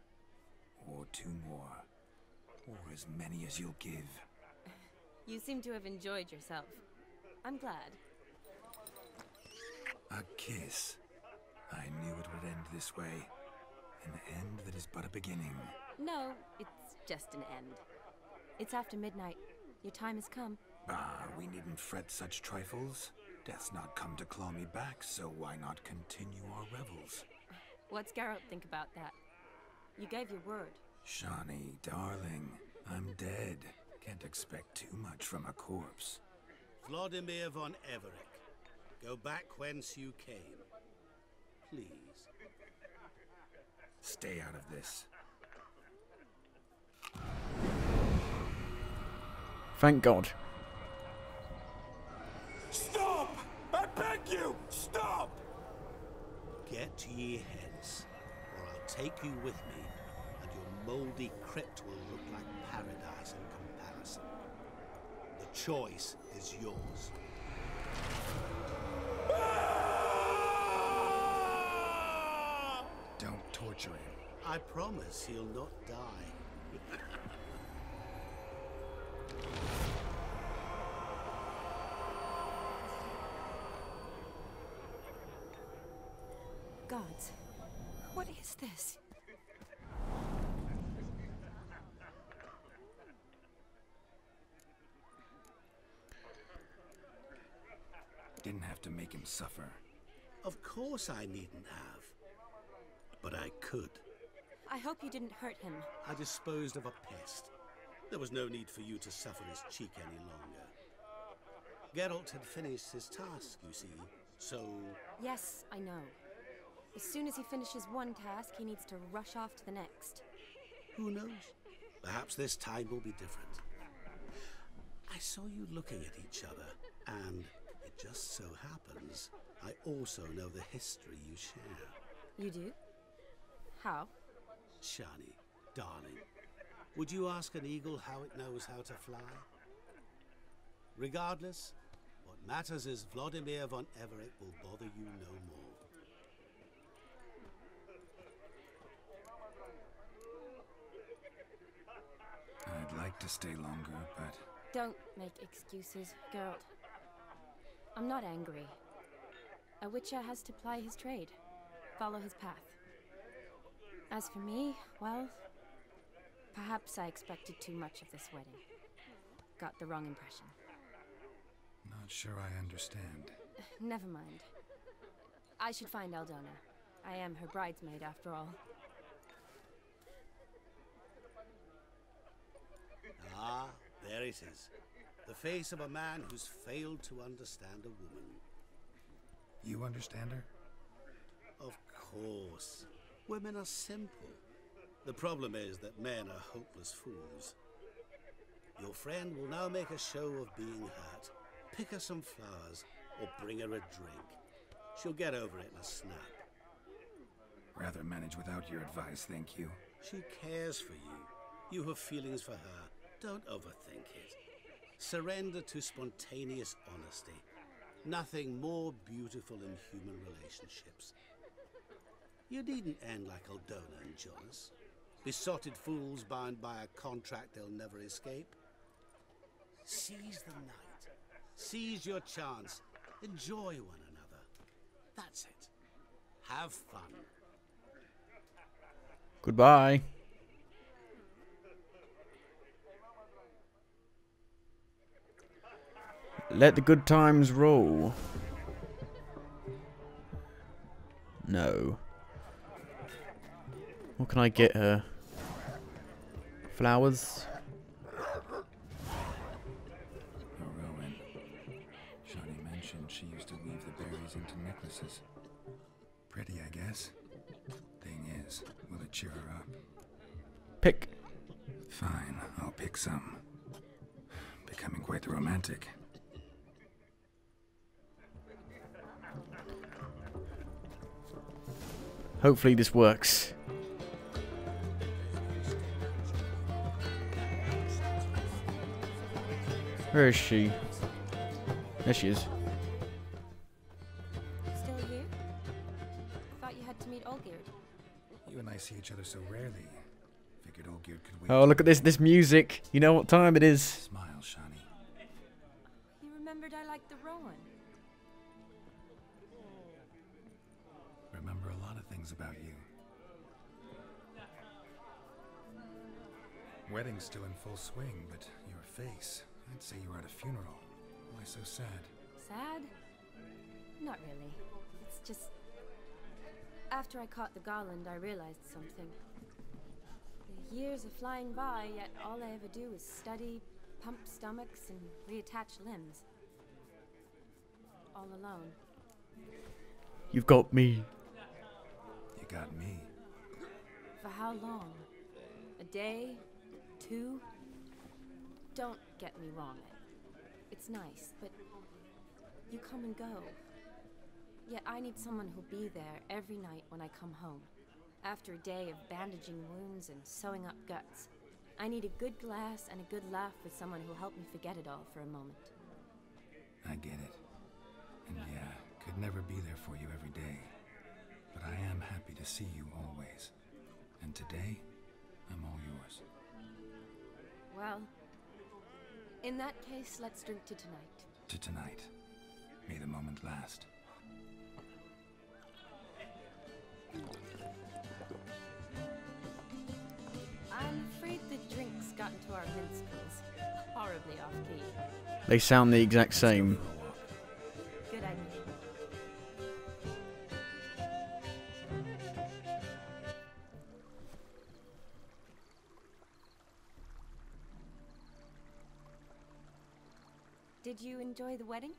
Or two more. Or as many as you'll give. You seem to have enjoyed yourself. I'm glad. A kiss. I knew it would end this way. An end that is but a beginning. No, it's just an end. It's after midnight. Your time has come. Ah, we needn't fret such trifles. Death's not come to claw me back, so why not continue our revels? What's Geralt think about that? You gave your word. Shani, darling, I'm dead. Can't expect too much from a corpse. Vladimir von Everett, go back whence you came. Please. Stay out of this. Thank God. Stop! I beg you! Stop! Get ye hence, or I'll take you with me, and your mouldy crypt will look like paradise in comparison. The choice is yours. Don't torture him. I promise he'll not die. Gods, what is this? Didn't have to make him suffer. Of course I needn't have. But I could. I hope you didn't hurt him. I disposed of a pest. There was no need for you to suffer his cheek any longer. Geralt had finished his task, you see, so... Yes, I know. As soon as he finishes one task, he needs to rush off to the next. Who knows? Perhaps this time will be different. I saw you looking at each other, and it just so happens I also know the history you share. You do? How? Shani, darling, would you ask an eagle how it knows how to fly? Regardless, what matters is Vladimir von Everett will bother you no more. I'd like to stay longer, but... Don't make excuses, Geralt. I'm not angry. A witcher has to ply his trade, follow his path. As for me, well, perhaps I expected too much of this wedding. Got the wrong impression. Not sure I understand. Never mind. I should find Aldona. I am her bridesmaid, after all. Ah, there it is. The face of a man who's failed to understand a woman. You understand her? Of course. Women are simple. The problem is that men are hopeless fools. Your friend will now make a show of being hurt. Pick her some flowers, or bring her a drink. She'll get over it in a snap. Rather manage without your advice, thank you. She cares for you. You have feelings for her. Don't overthink it. Surrender to spontaneous honesty. Nothing more beautiful in human relationships. You needn't end like Aldona and Jonas. Besotted fools bound by a contract they'll never escape. Seize the night. Seize your chance. Enjoy one another. That's it. Have fun. Goodbye. Let the good times roll. No. What can I get her? Flowers? Rowan. Shani mentioned she used to weave the berries into necklaces. Pretty, I guess. Thing is, will it cheer her up? Pick. Fine, I'll pick some. Becoming quite the romantic. Hopefully this works. Where is she? There she is. Still here? Thought you had to meet Olgierd. You and I see each other so rarely. Figured Olgierd could wait. Oh, look at this music. You know what time it is. Smile, Shani. You remembered I liked the Rowan. Remember a lot of things about you. Wedding's still in full swing, but your face, I'd say you were at a funeral. Why so sad? Sad? Not really. It's just... After I caught the garland, I realized something. The years are flying by, yet all I ever do is study, pump stomachs, and reattach limbs. all alone. You've got me. You got me. For how long? A day? 2? Don't get me wrong. It's nice, but you come and go. Yet I need someone who'll be there every night when I come home. After a day of bandaging wounds and sewing up guts, I need a good glass and a good laugh with someone who'll help me forget it all for a moment. I get it. And yeah, could never be there for you every day. But I am happy to see you always. And today, I'm all yours. Well, in that case, let's drink to tonight. To tonight. May the moment last. I'm afraid the drinks got into our minstrels. Horribly off-key. They sound the exact same. Good idea. Did you enjoy the wedding?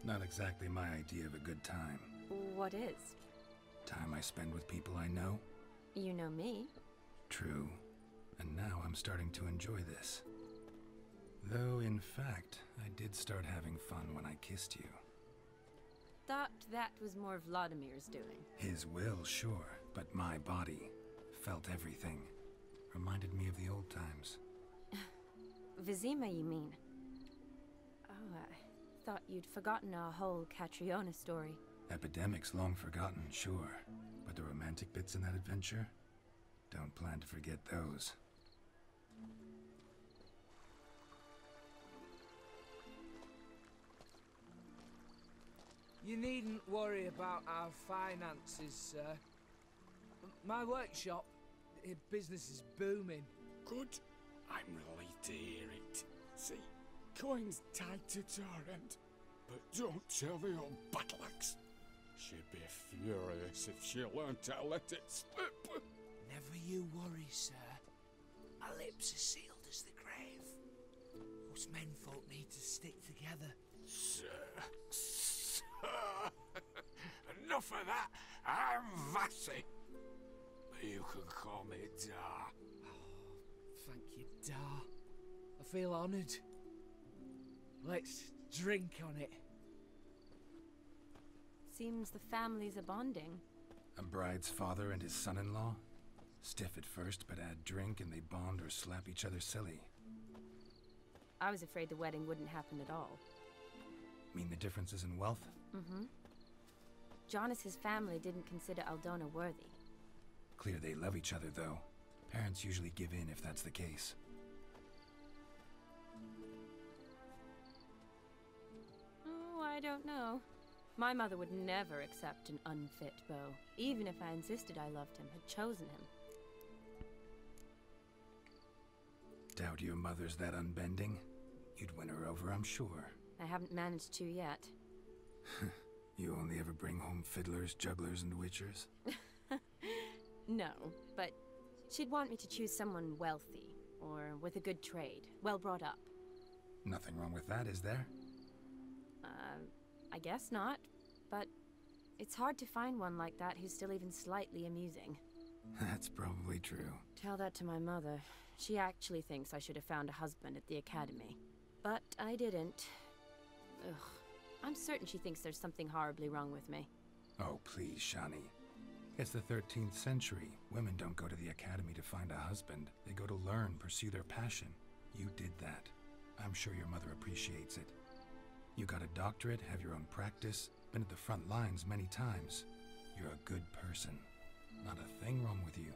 Not exactly my idea of a good time. What is? Time I spend with people I know. You know me. True. And now I'm starting to enjoy this. Though, in fact, I did start having fun when I kissed you. Thought that was more Vladimir's doing. His will, sure, but my body felt everything. Reminded me of the old times. Vizima, you mean? Oh, I thought you'd forgotten our whole Catriona story. Epidemics long forgotten, sure. But the romantic bits in that adventure? Don't plan to forget those. You needn't worry about our finances, sir. My workshop, business is booming. Good. I'm relieved to hear it. See, coin's tied to Torrent, but don't tell the old battle-axe. She'd be furious if she learned to let it slip. Never you worry, sir. My lips are sealed as the grave. Us menfolk need to stick together. Sir. Enough of that. I'm Vassy. You can call me Dar. Oh, thank you, Dar. I feel honoured. Let's drink on it. Seems the families are bonding. A bride's father and his son-in-law? Stiff at first, but add drink and they bond or slap each other silly. I was afraid the wedding wouldn't happen at all. Mean the differences in wealth? Mm-hmm. Jonas's family didn't consider Aldona worthy. Clear they love each other, though. Parents usually give in if that's the case. Oh, I don't know. My mother would never accept an unfit beau, even if I insisted I loved him, had chosen him. Doubt your mother's that unbending. You'd win her over, I'm sure. I haven't managed to yet. You only ever bring home fiddlers, jugglers, and witchers? No, but she'd want me to choose someone wealthy, or with a good trade, well brought up. Nothing wrong with that, is there? I guess not, but it's hard to find one like that who's still even slightly amusing. That's probably true. Tell that to my mother. She actually thinks I should have found a husband at the academy. But I didn't. Ugh. I'm certain she thinks there's something horribly wrong with me. Oh, please, Shani. It's the 13th century. Women don't go to the academy to find a husband. They go to learn, pursue their passion. You did that. I'm sure your mother appreciates it. You got a doctorate, have your own practice, been at the front lines many times. You're a good person. Not a thing wrong with you.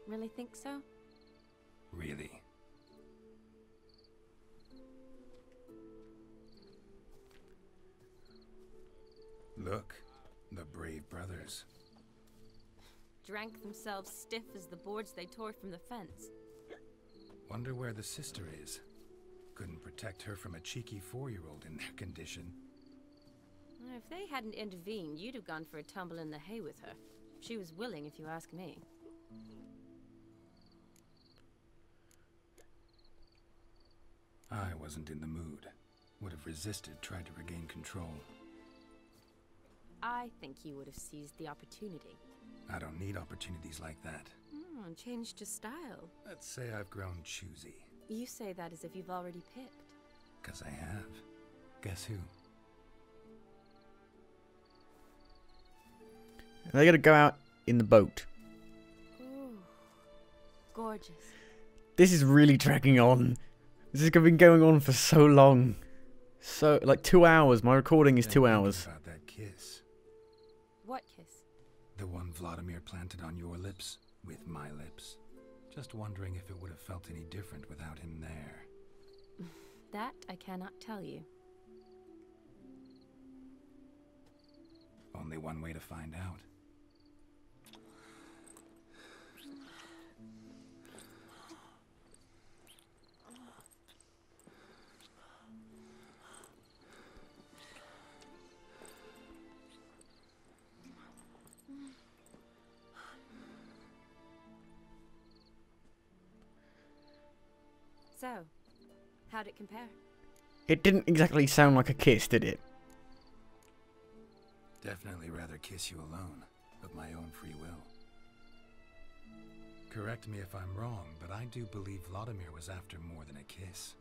Really think so? Really. Look, the brave brothers. Drank themselves stiff as the boards they tore from the fence. Wonder where the sister is. Couldn't protect her from a cheeky 4-year-old in their condition. If they hadn't intervened, you'd have gone for a tumble in the hay with her. She was willing, if you ask me. I wasn't in the mood. Would have resisted, tried to regain control. I think you would have seized the opportunity. I don't need opportunities like that. Changed your style. Let's say I've grown choosy. You say that as if you've already picked. 'Cause I have. Guess who? Are they gonna go out in the boat? Ooh, gorgeous. This is really dragging on. This has been going on for so long. So, like 2 hours. My recording is 2 hours. About that kiss. What kiss? The one Vladimir planted on your lips with my lips. Just wondering if it would have felt any different without him there. That I cannot tell you. Only one way to find out. So, how'd it compare? It didn't exactly sound like a kiss, did it? Definitely rather kiss you alone, of my own free will. Correct me if I'm wrong, but I do believe Vladimir was after more than a kiss.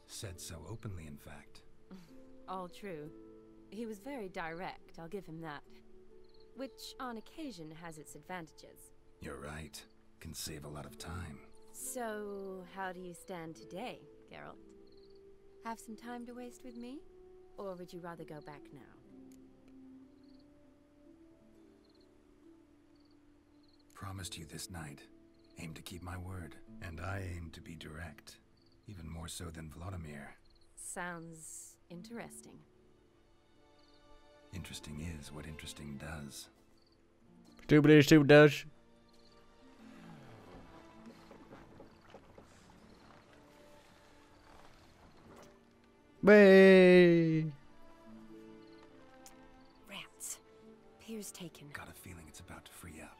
Said so openly, in fact. All true. He was very direct, I'll give him that. Which, on occasion, has its advantages. You're right. Can save a lot of time. So, how do you stand today, Geralt? Have some time to waste with me? Or would you rather go back now? Promised you this night. Aim to keep my word. And I aim to be direct. Even more so than Vladimir. Sounds interesting. Interesting is what interesting does. Stupid is stupid does. Way. Rats. Pier's taken. Got a feeling it's about to free up.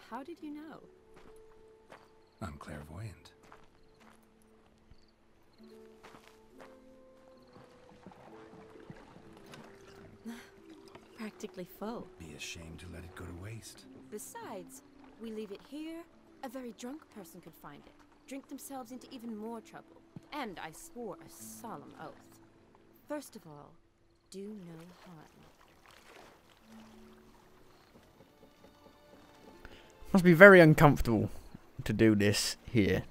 How did you know? I'm clairvoyant. Practically full. Be ashamed to let it go to waste. Besides, we leave it here, a very drunk person could find it, drink themselves into even more trouble. And I swore a solemn oath. First of all, do no harm. Must be very uncomfortable to do this here,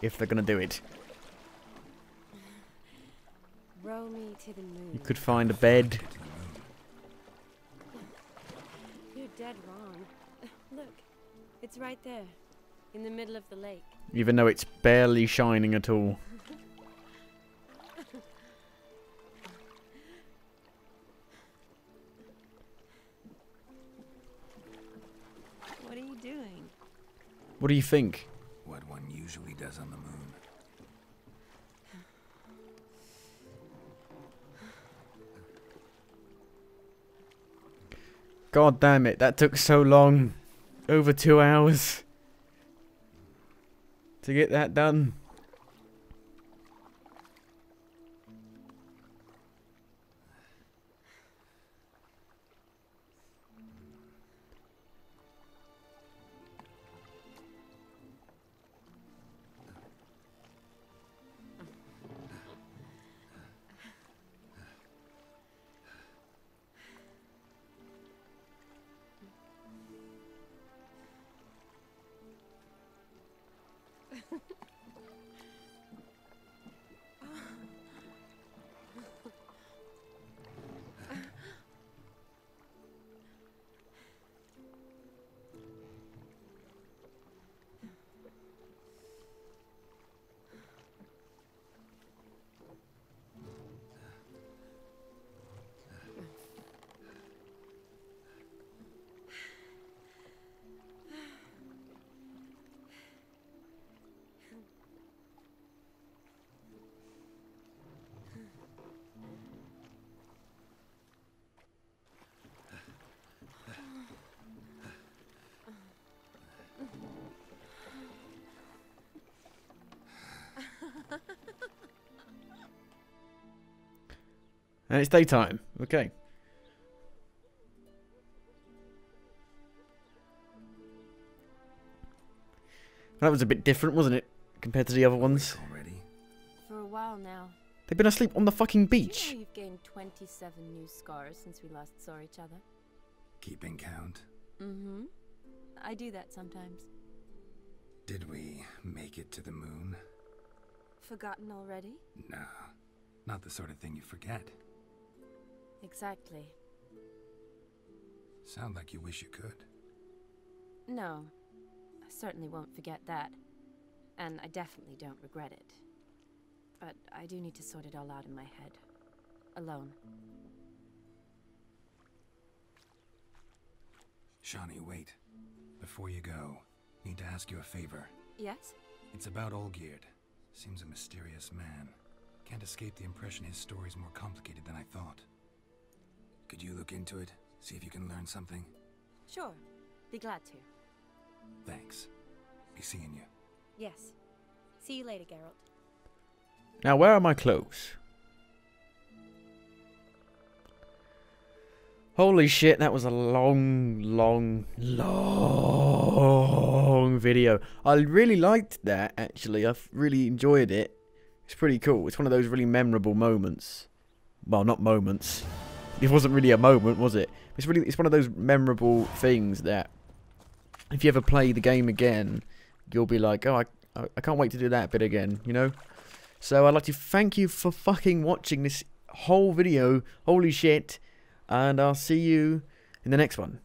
if they're gonna do it. Row me to the moon. You could find a bed. You're dead wrong. Look, it's right there, in the middle of the lake. Even though it's barely shining at all. What are you doing? What do you think? What one usually does on the moon. God damn it, that took so long. Over 2 hours. To get that done. And it's daytime. Okay. That was a bit different, wasn't it? Compared to the other ones. Already? For a while now. They've been asleep on the fucking beach. You know you've gained 27 new scars since we last saw each other. Keeping count? Mm-hmm. I do that sometimes. Did we make it to the moon? Forgotten already? No. Not the sort of thing you forget. Exactly. Sound like you wish you could. No. I certainly won't forget that. And I definitely don't regret it. But I do need to sort it all out in my head. Alone. Shani, wait. Before you go, need to ask you a favor. Yes? It's about Olgierd. Seems a mysterious man. Can't escape the impression his story's more complicated than I thought. Could you look into it? See if you can learn something? Sure. Be glad to. Thanks. Be seeing you. Yes. See you later, Geralt. Now, where are my clothes? Holy shit, that was a long video. I really liked that, actually. I've really enjoyed it. It's pretty cool. It's one of those really memorable moments. Well, not moments. It wasn't really a moment, was it? It's one of those memorable things that if you ever play the game again, you'll be like, oh, I can't wait to do that bit again, you know? So I'd like to thank you for fucking watching this whole video. Holy shit. And I'll see you in the next one.